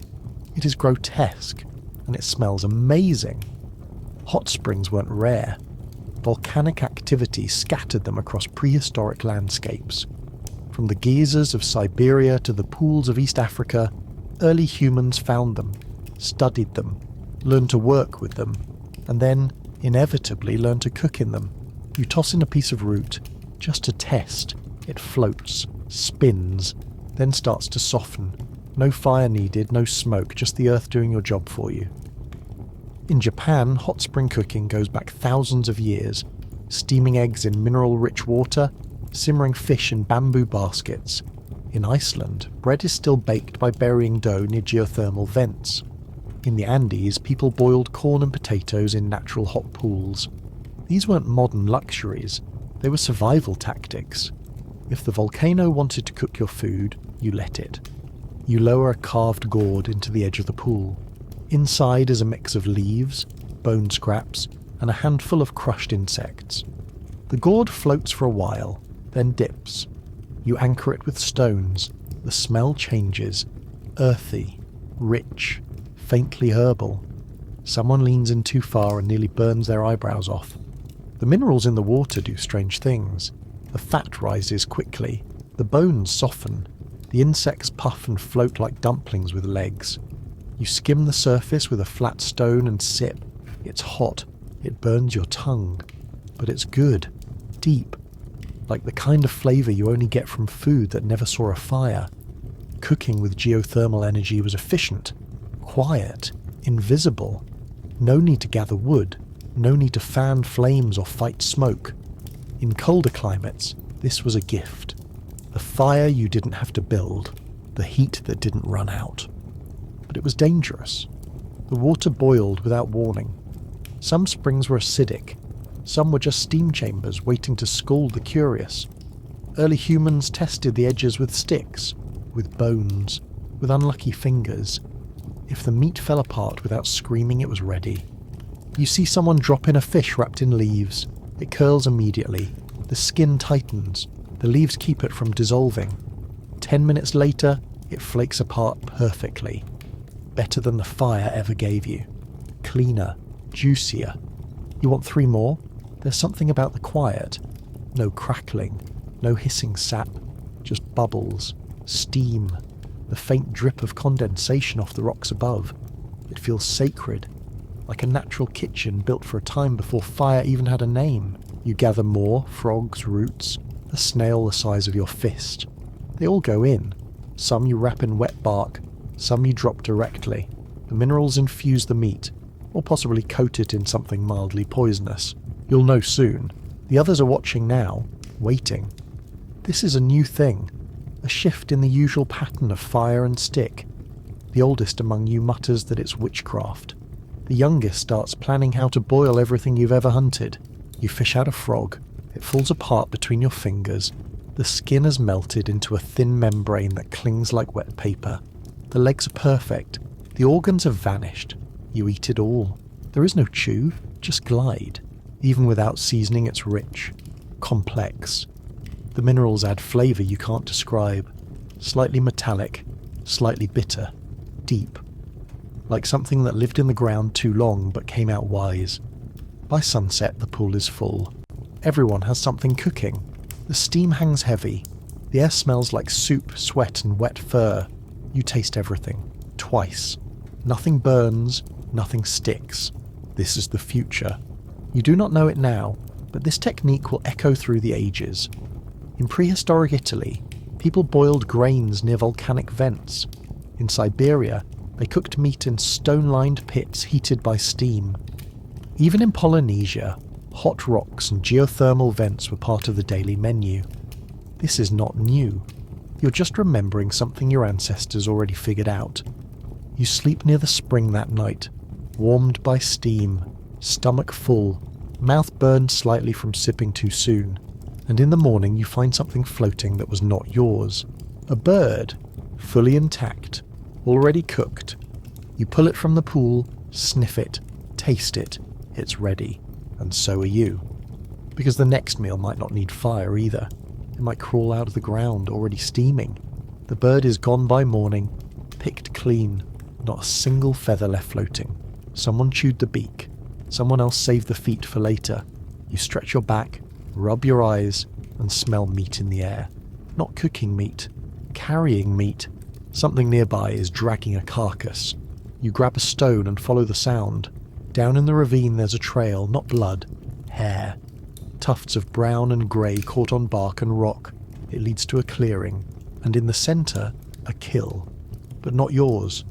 It is grotesque, and it smells amazing. Hot springs weren't rare. Volcanic activity scattered them across prehistoric landscapes. From the geysers of Siberia to the pools of East Africa, early humans found them, studied them, learned to work with them, and then, inevitably, learned to cook in them. You toss in a piece of root, just to test. It floats, spins, then starts to soften. No fire needed, no smoke, just the earth doing your job for you. In Japan, hot spring cooking goes back thousands of years, steaming eggs in mineral-rich water, simmering fish in bamboo baskets. In Iceland, bread is still baked by burying dough near geothermal vents. In the Andes, people boiled corn and potatoes in natural hot pools. These weren't modern luxuries, they were survival tactics. If the volcano wanted to cook your food, you let it. You lower a carved gourd into the edge of the pool. Inside is a mix of leaves, bone scraps, and a handful of crushed insects. The gourd floats for a while, then dips. You anchor it with stones. The smell changes. Earthy, rich, faintly herbal. Someone leans in too far and nearly burns their eyebrows off. The minerals in the water do strange things. The fat rises quickly. The bones soften. The insects puff and float like dumplings with legs. You skim the surface with a flat stone and sip. It's hot. It burns your tongue. But it's good. Deep. Like the kind of flavour you only get from food that never saw a fire. Cooking with geothermal energy was efficient. Quiet. Invisible. No need to gather wood. No need to fan flames or fight smoke. In colder climates, this was a gift. The fire you didn't have to build. The heat that didn't run out. But it was dangerous. The water boiled without warning. Some springs were acidic. Some were just steam chambers waiting to scald the curious. Early humans tested the edges with sticks, with bones, with unlucky fingers. If the meat fell apart without screaming, it was ready. You see someone drop in a fish wrapped in leaves. It curls immediately. The skin tightens. The leaves keep it from dissolving. 10 minutes later, it flakes apart perfectly. Better than the fire ever gave you. Cleaner, juicier. You want 3 more? There's something about the quiet. No crackling, no hissing sap, just bubbles, steam, the faint drip of condensation off the rocks above. It feels sacred, like a natural kitchen built for a time before fire even had a name. You gather more, frogs, roots, a snail the size of your fist. They all go in. Some you wrap in wet bark, some you drop directly. The minerals infuse the meat, or possibly coat it in something mildly poisonous. You'll know soon. The others are watching now, waiting. This is a new thing. A shift in the usual pattern of fire and stick. The oldest among you mutters that it's witchcraft. The youngest starts planning how to boil everything you've ever hunted. You fish out a frog. It falls apart between your fingers. The skin has melted into a thin membrane that clings like wet paper. The legs are perfect. The organs have vanished. You eat it all. There is no chew, just glide. Even without seasoning, it's rich, complex. The minerals add flavour you can't describe. Slightly metallic, slightly bitter, deep. Like something that lived in the ground too long but came out wise. By sunset, the pool is full. Everyone has something cooking. The steam hangs heavy. The air smells like soup, sweat and wet fur. You taste everything. Twice. Nothing burns, nothing sticks. This is the future. You do not know it now, but this technique will echo through the ages. In prehistoric Italy, people boiled grains near volcanic vents. In Siberia, they cooked meat in stone-lined pits heated by steam. Even in Polynesia, hot rocks and geothermal vents were part of the daily menu. This is not new. You're just remembering something your ancestors already figured out. You sleep near the spring that night, warmed by steam, stomach full, mouth burned slightly from sipping too soon, and in the morning you find something floating that was not yours. A bird, fully intact, already cooked. You pull it from the pool, sniff it, taste it, it's ready, and so are you. Because the next meal might not need fire either. It might crawl out of the ground already steaming. The bird is gone by morning, picked clean, not a single feather left floating. Someone chewed the beak. Someone else saved the feet for later. You stretch your back, rub your eyes, and smell meat in the air. Not cooking meat, carrying meat. Something nearby is dragging a carcass. You grab a stone and follow the sound. Down in the ravine there's a trail, not blood, hair. Tufts of brown and grey caught on bark and rock. It leads to a clearing, and in the centre, a kill. But not yours.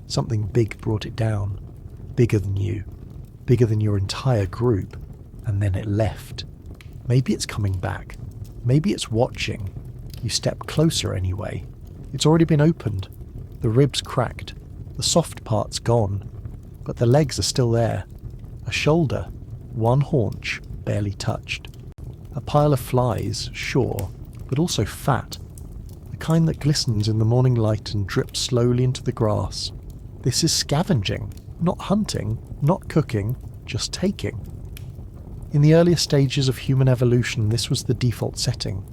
Something big brought it down. Bigger than you. Bigger than your entire group. And then it left. Maybe it's coming back. Maybe it's watching. You step closer anyway. It's already been opened. The ribs cracked. The soft part's gone. But the legs are still there. A shoulder. One haunch, barely touched. A pile of flies, sure, but also fat. The kind that glistens in the morning light and drips slowly into the grass. This is scavenging, not hunting, not cooking, just taking. In the earlier stages of human evolution, this was the default setting.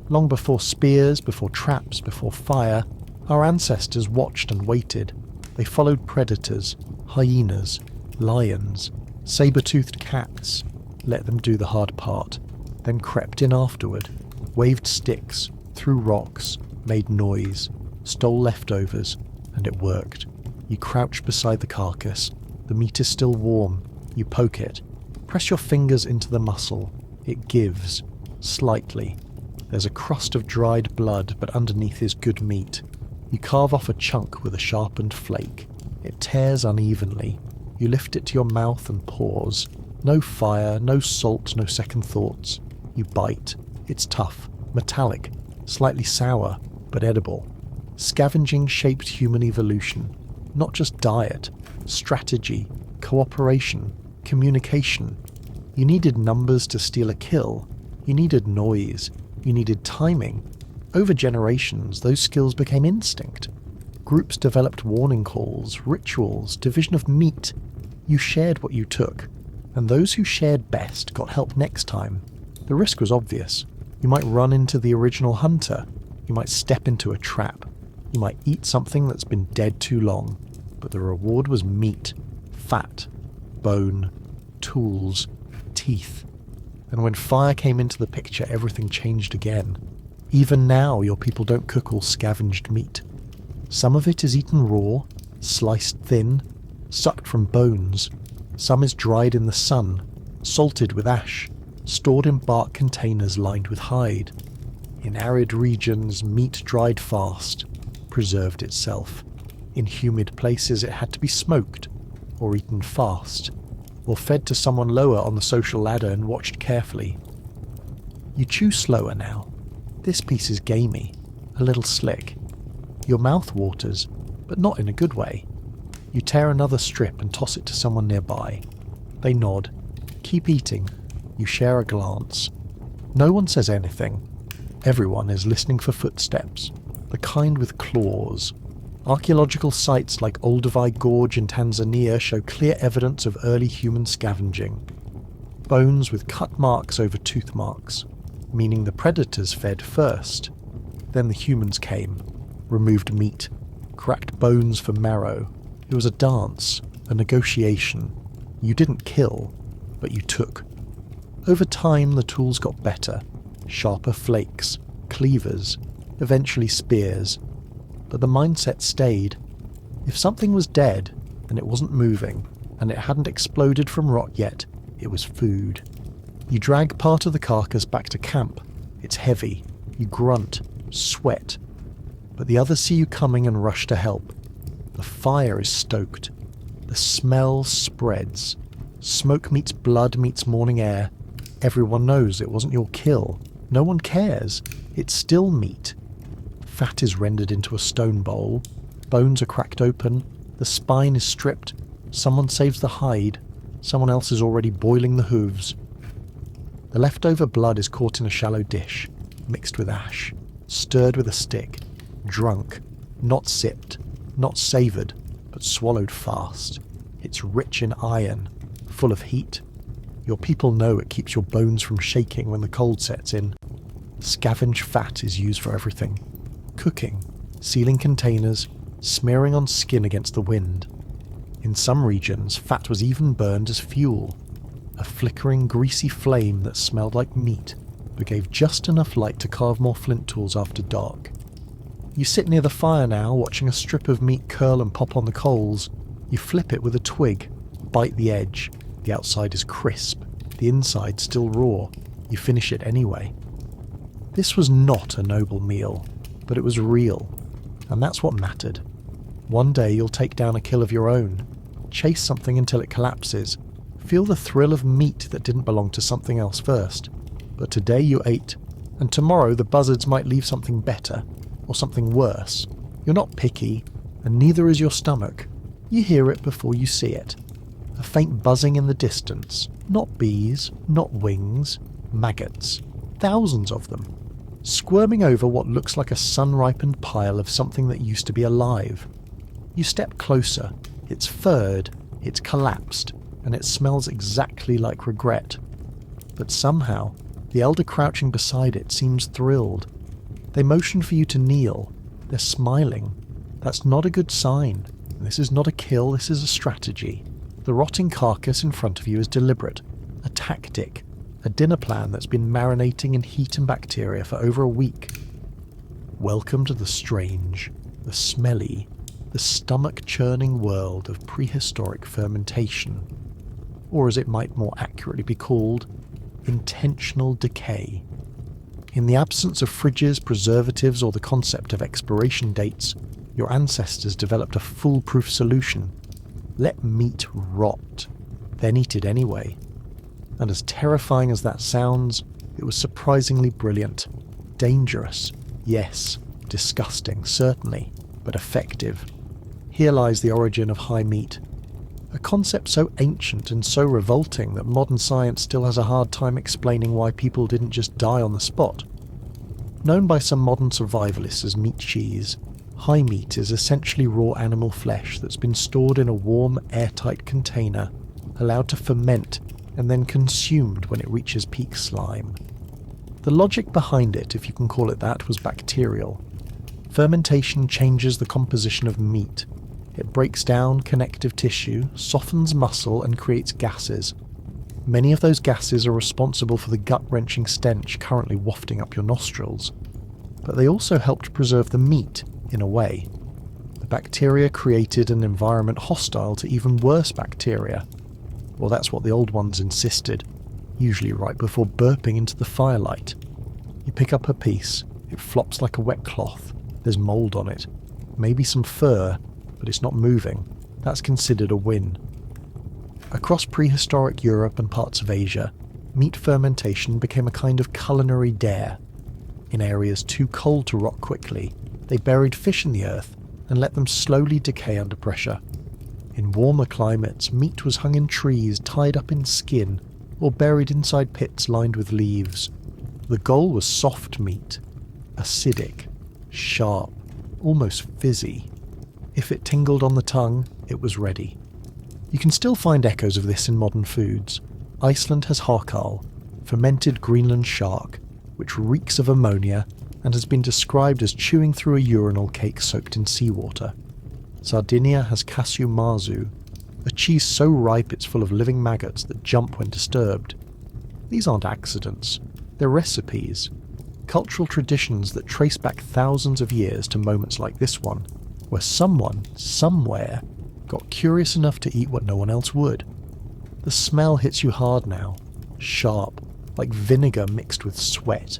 Long before spears, before traps, before fire, our ancestors watched and waited. They followed predators, hyenas, lions, saber-toothed cats, let them do the hard part, then crept in afterward, waved sticks, threw rocks, made noise, stole leftovers, and it worked. You crouch beside the carcass. The meat is still warm. You poke it. Press your fingers into the muscle. It gives. Slightly. There's a crust of dried blood, but underneath is good meat. You carve off a chunk with a sharpened flake. It tears unevenly. You lift it to your mouth and pause. No fire, no salt, no second thoughts. You bite. It's tough, metallic, slightly sour, but edible. Scavenging shaped human evolution. Not just diet, strategy, cooperation, communication. You needed numbers to steal a kill. You needed noise. You needed timing. Over generations, those skills became instinct. Groups developed warning calls, rituals, division of meat. You shared what you took, and those who shared best got help next time. The risk was obvious. You might run into the original hunter. You might step into a trap. You might eat something that's been dead too long. But the reward was meat, fat, bone, tools, teeth. And when fire came into the picture, everything changed again. Even now, your people don't cook all scavenged meat. Some of it is eaten raw, sliced thin, sucked from bones. Some is dried in the sun, salted with ash, stored in bark containers lined with hide. In arid regions, meat dried fast, preserved itself. In humid places, it had to be smoked, or eaten fast, or fed to someone lower on the social ladder and watched carefully. You chew slower now. This piece is gamey, a little slick. Your mouth waters, but not in a good way. You tear another strip and toss it to someone nearby. They nod. Keep eating. You share a glance. No one says anything. Everyone is listening for footsteps, the kind with claws. Archaeological sites like Olduvai Gorge in Tanzania show clear evidence of early human scavenging. Bones with cut marks over tooth marks, meaning the predators fed first. Then the humans came, removed meat, cracked bones for marrow. It was a dance, a negotiation. You didn't kill, but you took. Over time, the tools got better. Sharper flakes, cleavers, eventually spears. But the mindset stayed. If something was dead, and it wasn't moving, and it hadn't exploded from rot yet, it was food. You drag part of the carcass back to camp. It's heavy. You grunt, sweat. But the others see you coming and rush to help. The fire is stoked. The smell spreads. Smoke meets blood meets morning air. Everyone knows it wasn't your kill. No one cares. It's still meat. Fat is rendered into a stone bowl. Bones are cracked open. The spine is stripped. Someone saves the hide. Someone else is already boiling the hooves. The leftover blood is caught in a shallow dish, mixed with ash, stirred with a stick, drunk, not sipped, not savoured, but swallowed fast. It's rich in iron, full of heat. Your people know it keeps your bones from shaking when the cold sets in. Scavenged fat is used for everything. Cooking, sealing containers, smearing on skin against the wind. In some regions, fat was even burned as fuel. A flickering, greasy flame that smelled like meat, but gave just enough light to carve more flint tools after dark. You sit near the fire now, watching a strip of meat curl and pop on the coals. You flip it with a twig, bite the edge. The outside is crisp, the inside still raw. You finish it anyway. This was not a noble meal, but it was real, and that's what mattered. One day you'll take down a kill of your own, chase something until it collapses, feel the thrill of meat that didn't belong to something else first. But today you ate, and tomorrow the buzzards might leave something better, or something worse. You're not picky, and neither is your stomach. You hear it before you see it. A faint buzzing in the distance. Not bees, not wings, maggots. Thousands of them. Squirming over what looks like a sun-ripened pile of something that used to be alive. You step closer. It's furred, it's collapsed, and it smells exactly like regret. But somehow, the elder crouching beside it seems thrilled. They motion for you to kneel. They're smiling. That's not a good sign. This is not a kill, this is a strategy. The rotting carcass in front of you is deliberate, a tactic, a dinner plan that's been marinating in heat and bacteria for over a week. Welcome to the strange, the smelly, the stomach-churning world of prehistoric fermentation, or as it might more accurately be called, intentional decay. In the absence of fridges, preservatives, or the concept of expiration dates, your ancestors developed a foolproof solution. Let meat rot, then eat it anyway. And as terrifying as that sounds, it was surprisingly brilliant. Dangerous, yes. Disgusting, certainly, but effective. Here lies the origin of high meat. A concept so ancient and so revolting that modern science still has a hard time explaining why people didn't just die on the spot. Known by some modern survivalists as meat cheese, high meat is essentially raw animal flesh that's been stored in a warm, airtight container, allowed to ferment, and then consumed when it reaches peak slime. The logic behind it, if you can call it that, was bacterial. Fermentation changes the composition of meat. It breaks down connective tissue, softens muscle, and creates gases. Many of those gases are responsible for the gut-wrenching stench currently wafting up your nostrils. But they also helped preserve the meat, in a way. The bacteria created an environment hostile to even worse bacteria. Well, that's what the old ones insisted, usually right before burping into the firelight. You pick up a piece, it flops like a wet cloth, there's mould on it, maybe some fur, but it's not moving. That's considered a win. Across prehistoric Europe and parts of Asia, meat fermentation became a kind of culinary dare. In areas too cold to rot quickly, they buried fish in the earth and let them slowly decay under pressure. In warmer climates, meat was hung in trees, tied up in skin, or buried inside pits lined with leaves. The goal was soft meat, acidic, sharp, almost fizzy. If it tingled on the tongue, it was ready. You can still find echoes of this in modern foods. Iceland has harkal, fermented Greenland shark, which reeks of ammonia and has been described as chewing through a urinal cake soaked in seawater. Sardinia has casu marzu, a cheese so ripe it's full of living maggots that jump when disturbed. These aren't accidents, they're recipes, cultural traditions that trace back thousands of years to moments like this one, where someone, somewhere, got curious enough to eat what no one else would. The smell hits you hard now, sharp, like vinegar mixed with sweat.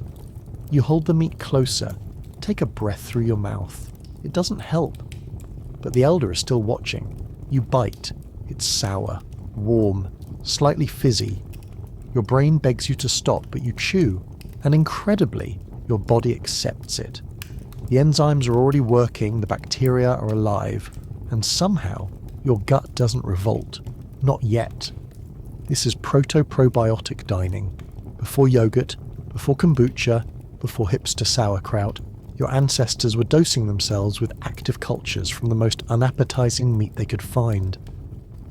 You hold the meat closer, take a breath through your mouth. It doesn't help. But the elder is still watching. You bite. It's sour, warm, slightly fizzy. Your brain begs you to stop, but you chew, and incredibly, your body accepts it. The enzymes are already working, the bacteria are alive, and somehow your gut doesn't revolt. Not yet. This is proto-probiotic dining. Before yogurt, before kombucha, before hipster sauerkraut, your ancestors were dosing themselves with active cultures from the most unappetizing meat they could find.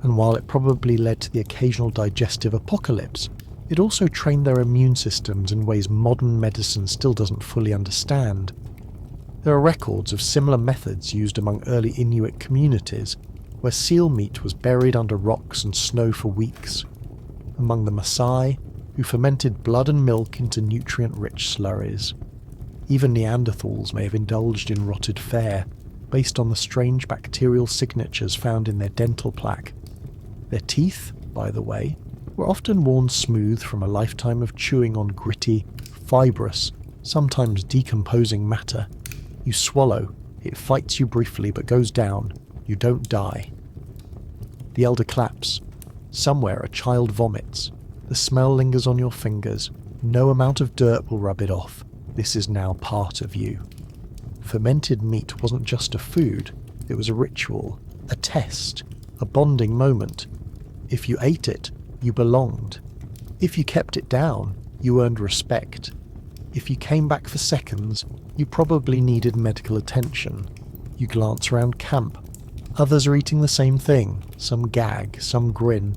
And while it probably led to the occasional digestive apocalypse, it also trained their immune systems in ways modern medicine still doesn't fully understand. There are records of similar methods used among early Inuit communities, where seal meat was buried under rocks and snow for weeks. Among the Maasai, who fermented blood and milk into nutrient-rich slurries. Even Neanderthals may have indulged in rotted fare, based on the strange bacterial signatures found in their dental plaque. Their teeth, by the way, were often worn smooth from a lifetime of chewing on gritty, fibrous, sometimes decomposing matter. You swallow, it fights you briefly but goes down, you don't die. The elder claps. Somewhere a child vomits. The smell lingers on your fingers. No amount of dirt will rub it off. This is now part of you. Fermented meat wasn't just a food, it was a ritual, a test, a bonding moment. If you ate it, you belonged. If you kept it down, you earned respect. If you came back for seconds, you probably needed medical attention. You glance around camp. Others are eating the same thing, some gag, some grin.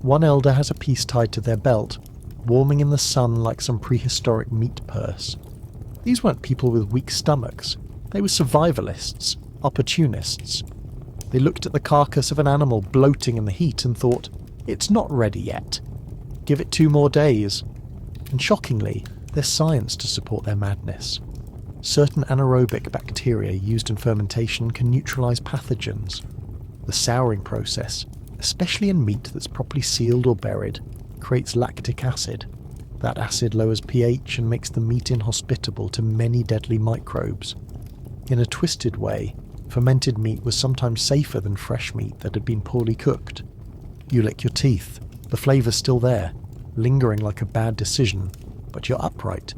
One elder has a piece tied to their belt, warming in the sun like some prehistoric meat purse. These weren't people with weak stomachs. They were survivalists, opportunists. They looked at the carcass of an animal bloating in the heat and thought, it's not ready yet. Give it 2 more days. And shockingly, there's science to support their madness. Certain anaerobic bacteria used in fermentation can neutralize pathogens. The souring process, especially in meat that's properly sealed or buried, creates lactic acid. That acid lowers pH and makes the meat inhospitable to many deadly microbes. In a twisted way, fermented meat was sometimes safer than fresh meat that had been poorly cooked. You lick your teeth, the flavour's still there, lingering like a bad decision, but you're upright,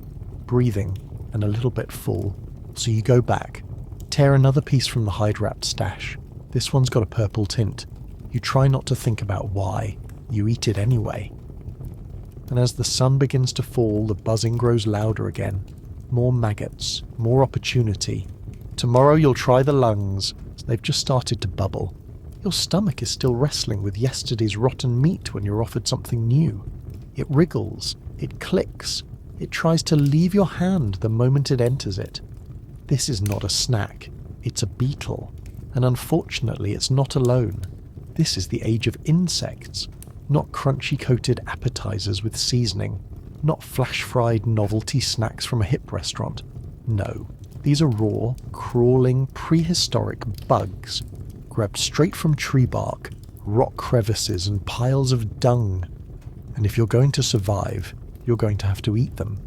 breathing, and a little bit full, so you go back, tear another piece from the hide-wrapped stash. This one's got a purple tint. You try not to think about why, you eat it anyway. And as the sun begins to fall, the buzzing grows louder again. More maggots, more opportunity. Tomorrow you'll try the lungs. They've just started to bubble. Your stomach is still wrestling with yesterday's rotten meat when you're offered something new. It wriggles, it clicks, it tries to leave your hand the moment it enters it. This is not a snack, it's a beetle. And unfortunately it's not alone. This is the age of insects. Not crunchy-coated appetizers with seasoning. Not flash-fried novelty snacks from a hip restaurant. No, these are raw, crawling, prehistoric bugs, grabbed straight from tree bark, rock crevices and piles of dung. And if you're going to survive, you're going to have to eat them.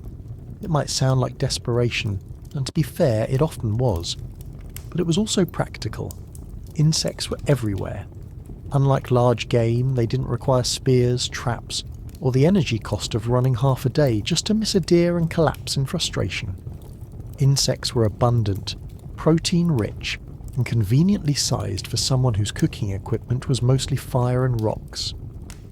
It might sound like desperation, and to be fair, it often was. But it was also practical. Insects were everywhere. Unlike large game, they didn't require spears, traps, or the energy cost of running half a day just to miss a deer and collapse in frustration. Insects were abundant, protein-rich, and conveniently sized for someone whose cooking equipment was mostly fire and rocks.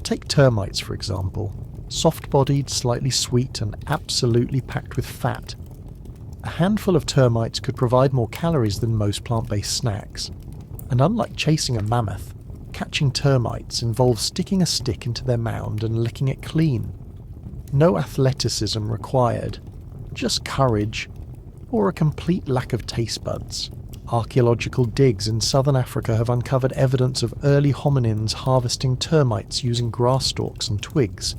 Take termites, for example. Soft-bodied, slightly sweet, and absolutely packed with fat. A handful of termites could provide more calories than most plant-based snacks. And unlike chasing a mammoth, catching termites involves sticking a stick into their mound and licking it clean. No athleticism required, just courage, or a complete lack of taste buds. Archaeological digs in southern Africa have uncovered evidence of early hominins harvesting termites using grass stalks and twigs,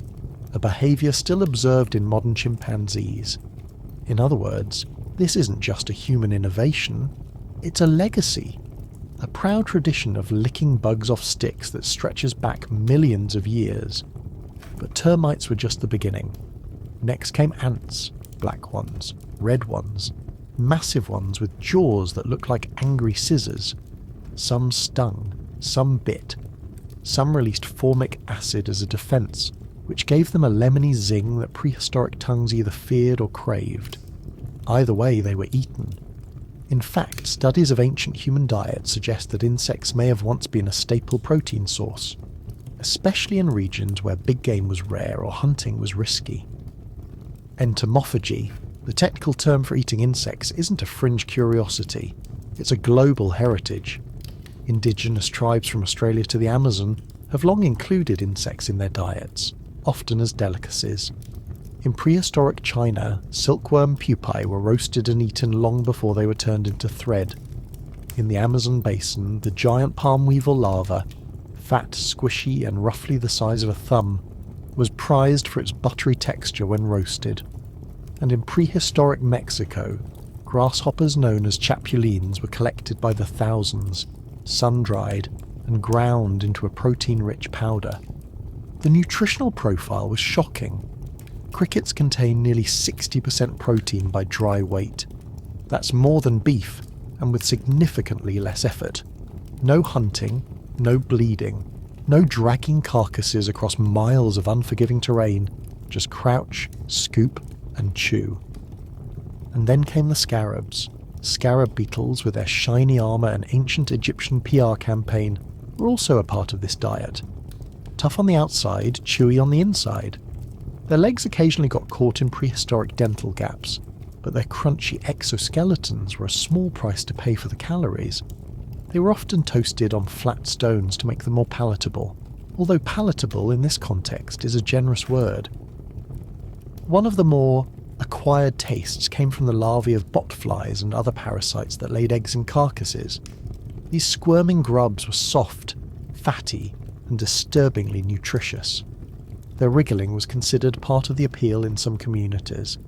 a behaviour still observed in modern chimpanzees. In other words, this isn't just a human innovation, it's a legacy. A proud tradition of licking bugs off sticks that stretches back millions of years. But termites were just the beginning. Next came ants, black ones, red ones, massive ones with jaws that looked like angry scissors. Some stung, some bit. Some released formic acid as a defence, which gave them a lemony zing that prehistoric tongues either feared or craved. Either way, they were eaten. In fact, studies of ancient human diet suggest that insects may have once been a staple protein source, especially in regions where big game was rare or hunting was risky. Entomophagy, the technical term for eating insects, isn't a fringe curiosity, it's a global heritage. Indigenous tribes from Australia to the Amazon have long included insects in their diets, often as delicacies. In prehistoric China, silkworm pupae were roasted and eaten long before they were turned into thread. In the Amazon basin, the giant palm weevil larva, fat, squishy, and roughly the size of a thumb, was prized for its buttery texture when roasted. And in prehistoric Mexico, grasshoppers known as chapulines were collected by the thousands, sun-dried, and ground into a protein-rich powder. The nutritional profile was shocking. Crickets contain nearly 60% protein by dry weight. That's more than beef, and with significantly less effort. No hunting, no bleeding, no dragging carcasses across miles of unforgiving terrain, just crouch, scoop, and chew. And then came the scarabs. Scarab beetles, with their shiny armour and ancient Egyptian PR campaign, were also a part of this diet. Tough on the outside, chewy on the inside. Their legs occasionally got caught in prehistoric dental gaps, but their crunchy exoskeletons were a small price to pay for the calories. They were often toasted on flat stones to make them more palatable, although palatable in this context is a generous word. One of the more acquired tastes came from the larvae of botflies and other parasites that laid eggs in carcasses. These squirming grubs were soft, fatty, and disturbingly nutritious. Their wriggling was considered part of the appeal in some communities.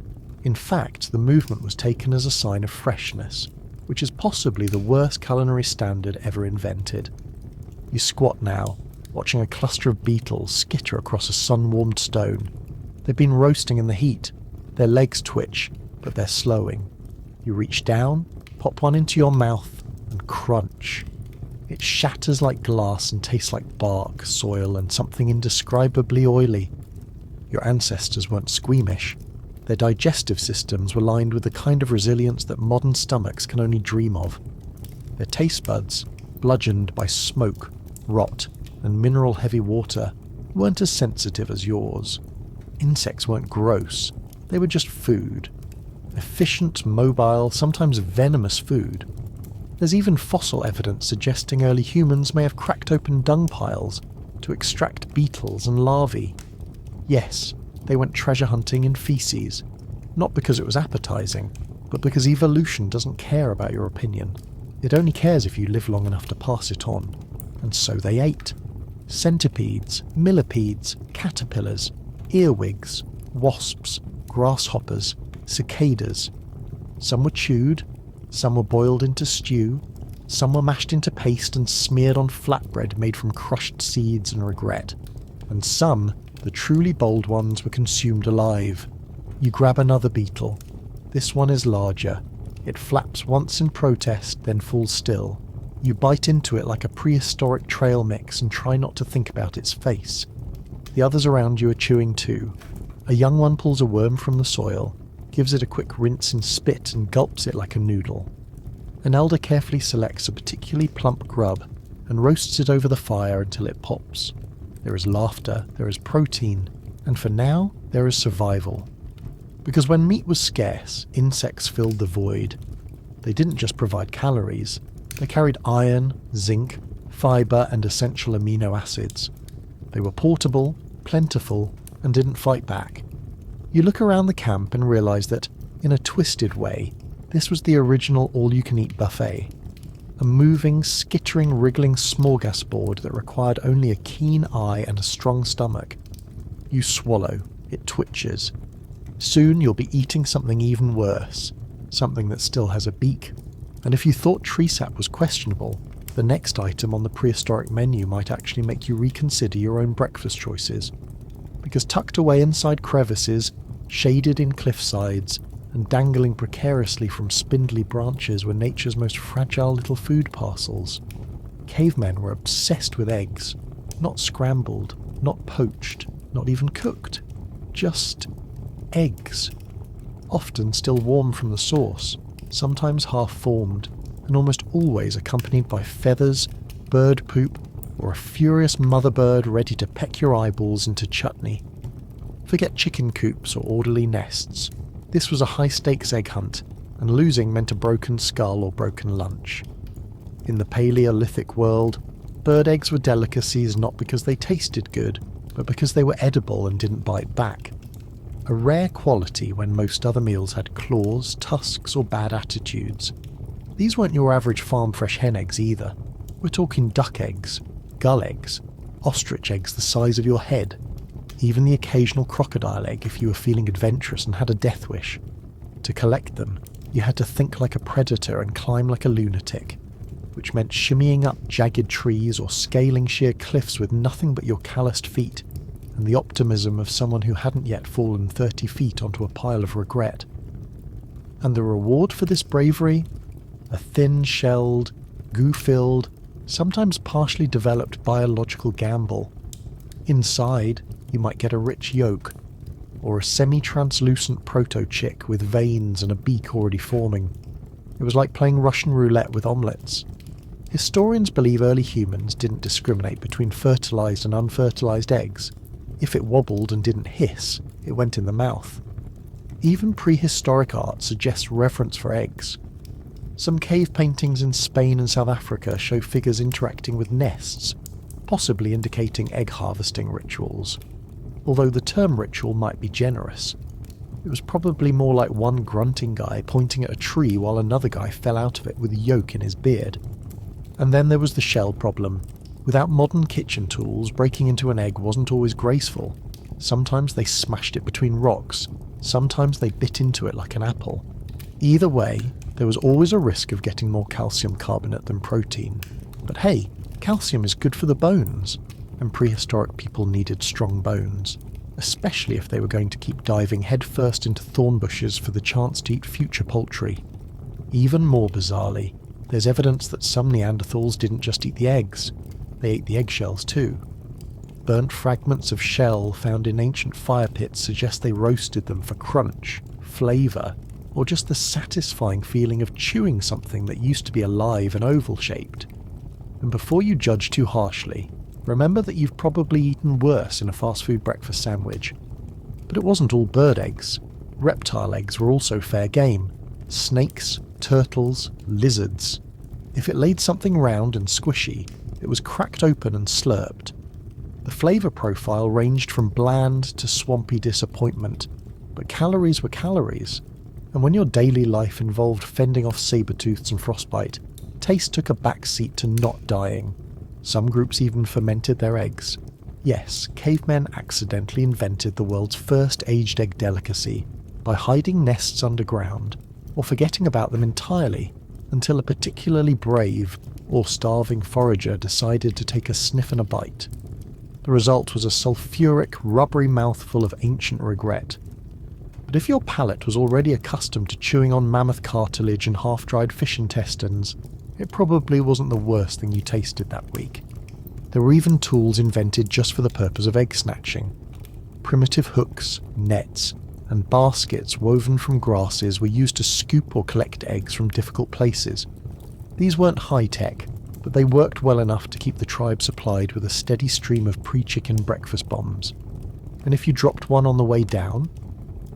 In fact, the movement was taken as a sign of freshness, which is possibly the worst culinary standard ever invented. You squat now, watching a cluster of beetles skitter across a sun-warmed stone. They've been roasting in the heat. Their legs twitch, but they're slowing. You reach down, pop one into your mouth, and crunch. It shatters like glass and tastes like bark, soil, and something indescribably oily. Your ancestors weren't squeamish. Their digestive systems were lined with the kind of resilience that modern stomachs can only dream of. Their taste buds, bludgeoned by smoke, rot, and mineral-heavy water, weren't as sensitive as yours. Insects weren't gross. They were just food. Efficient, mobile, sometimes venomous food. There's even fossil evidence suggesting early humans may have cracked open dung piles to extract beetles and larvae. Yes, they went treasure hunting in feces, not because it was appetizing, but because evolution doesn't care about your opinion. It only cares if you live long enough to pass it on. And so they ate. Centipedes, millipedes, caterpillars, earwigs, wasps, grasshoppers, cicadas. Some were chewed, some were boiled into stew, some were mashed into paste and smeared on flatbread made from crushed seeds and regret, and some, the truly bold ones, were consumed alive. You grab another beetle. This one is larger. It flaps once in protest, then falls still. You bite into it like a prehistoric trail mix and try not to think about its face. The others around you are chewing too. A young one pulls a worm from the soil. gives it a quick rinse in spit and gulps it like a noodle. An elder carefully selects a particularly plump grub and roasts it over the fire until it pops. There is laughter, there is protein, and for now, there is survival. Because when meat was scarce, insects filled the void. They didn't just provide calories, they carried iron, zinc, fibre and essential amino acids. They were portable, plentiful, and didn't fight back. You look around the camp and realise that, in a twisted way, this was the original all-you-can-eat buffet. A moving, skittering, wriggling smorgasbord that required only a keen eye and a strong stomach. You swallow, it twitches. Soon you'll be eating something even worse, something that still has a beak. And if you thought tree sap was questionable, the next item on the prehistoric menu might actually make you reconsider your own breakfast choices. Because tucked away inside crevices, shaded in cliff sides, and dangling precariously from spindly branches were nature's most fragile little food parcels. Cavemen were obsessed with eggs. Not scrambled, not poached, not even cooked. Just eggs. Often still warm from the source, sometimes half-formed, and almost always accompanied by feathers, bird poop, or a furious mother bird ready to peck your eyeballs into chutney. Forget chicken coops or orderly nests. This was a high-stakes egg hunt, and losing meant a broken skull or broken lunch. In the Paleolithic world, bird eggs were delicacies not because they tasted good, but because they were edible and didn't bite back. A rare quality when most other meals had claws, tusks, or bad attitudes. These weren't your average farm-fresh hen eggs either. We're talking duck eggs, gull eggs, ostrich eggs the size of your head, even the occasional crocodile egg if you were feeling adventurous and had a death wish. To collect them, you had to think like a predator and climb like a lunatic, which meant shimmying up jagged trees or scaling sheer cliffs with nothing but your calloused feet, and the optimism of someone who hadn't yet fallen 30 feet onto a pile of regret. And the reward for this bravery? A thin-shelled, goo-filled, sometimes partially developed biological gamble. Inside, you might get a rich yolk, or a semi-translucent proto-chick with veins and a beak already forming. It was like playing Russian roulette with omelettes. Historians believe early humans didn't discriminate between fertilised and unfertilised eggs. If it wobbled and didn't hiss, it went in the mouth. Even prehistoric art suggests reverence for eggs. Some cave paintings in Spain and South Africa show figures interacting with nests, possibly indicating egg harvesting rituals. Although the term ritual might be generous. It was probably more like one grunting guy pointing at a tree while another guy fell out of it with a yolk in his beard. And then there was the shell problem. Without modern kitchen tools, breaking into an egg wasn't always graceful. Sometimes they smashed it between rocks, sometimes they bit into it like an apple. Either way, there was always a risk of getting more calcium carbonate than protein. But hey, calcium is good for the bones, and prehistoric people needed strong bones, especially if they were going to keep diving headfirst into thorn bushes for the chance to eat future poultry. Even more bizarrely, there's evidence that some Neanderthals didn't just eat the eggs, they ate the eggshells too. Burnt fragments of shell found in ancient fire pits suggest they roasted them for crunch, flavour, or just the satisfying feeling of chewing something that used to be alive and oval-shaped. And before you judge too harshly, remember that you've probably eaten worse in a fast food breakfast sandwich. But it wasn't all bird eggs. Reptile eggs were also fair game. Snakes, turtles, lizards. If it laid something round and squishy, it was cracked open and slurped. The flavour profile ranged from bland to swampy disappointment, but calories were calories. And when your daily life involved fending off saber-tooths and frostbite, taste took a backseat to not dying. Some groups even fermented their eggs. Yes, cavemen accidentally invented the world's first aged egg delicacy by hiding nests underground, or forgetting about them entirely, until a particularly brave or starving forager decided to take a sniff and a bite. The result was a sulphuric, rubbery mouthful of ancient regret. But if your palate was already accustomed to chewing on mammoth cartilage and half-dried fish intestines, it probably wasn't the worst thing you tasted that week. There were even tools invented just for the purpose of egg snatching. Primitive hooks, nets, and baskets woven from grasses were used to scoop or collect eggs from difficult places. These weren't high-tech, but they worked well enough to keep the tribe supplied with a steady stream of pre-chicken breakfast bombs. And if you dropped one on the way down,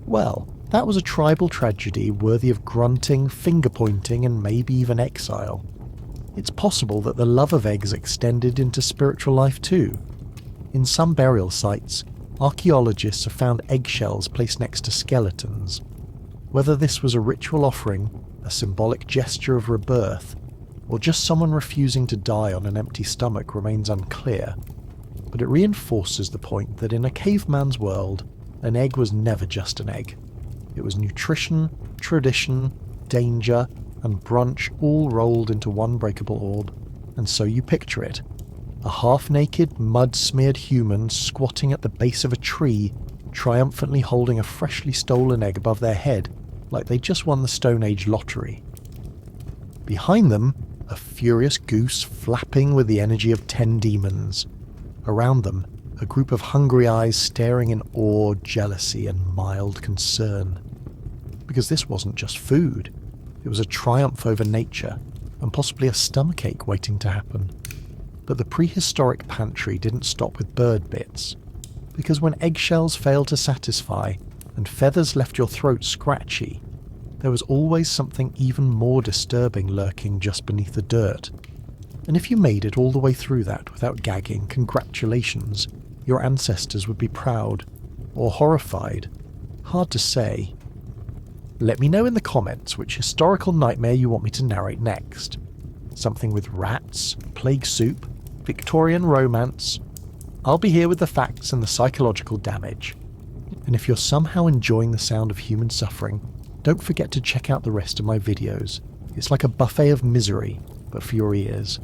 well, that was a tribal tragedy worthy of grunting, finger-pointing, and maybe even exile. It's possible that the love of eggs extended into spiritual life too. In some burial sites, archaeologists have found eggshells placed next to skeletons. Whether this was a ritual offering, a symbolic gesture of rebirth, or just someone refusing to die on an empty stomach remains unclear, but it reinforces the point that in a caveman's world, an egg was never just an egg. It was nutrition, tradition, danger, and brunch all rolled into one breakable orb, and so you picture it. A half-naked, mud-smeared human squatting at the base of a tree, triumphantly holding a freshly stolen egg above their head, like they just won the Stone Age lottery. Behind them, a furious goose flapping with the energy of 10 demons. Around them, a group of hungry eyes staring in awe, jealousy, and mild concern. Because this wasn't just food. It was a triumph over nature, and possibly a stomachache waiting to happen. But the prehistoric pantry didn't stop with bird bits. Because when eggshells failed to satisfy, and feathers left your throat scratchy, there was always something even more disturbing lurking just beneath the dirt. And if you made it all the way through that without gagging, congratulations, your ancestors would be proud. Or horrified. Hard to say. Let me know in the comments which historical nightmare you want me to narrate next. Something with rats, plague soup, Victorian romance. I'll be here with the facts and the psychological damage. And if you're somehow enjoying the sound of human suffering, don't forget to check out the rest of my videos. It's like a buffet of misery, but for your ears.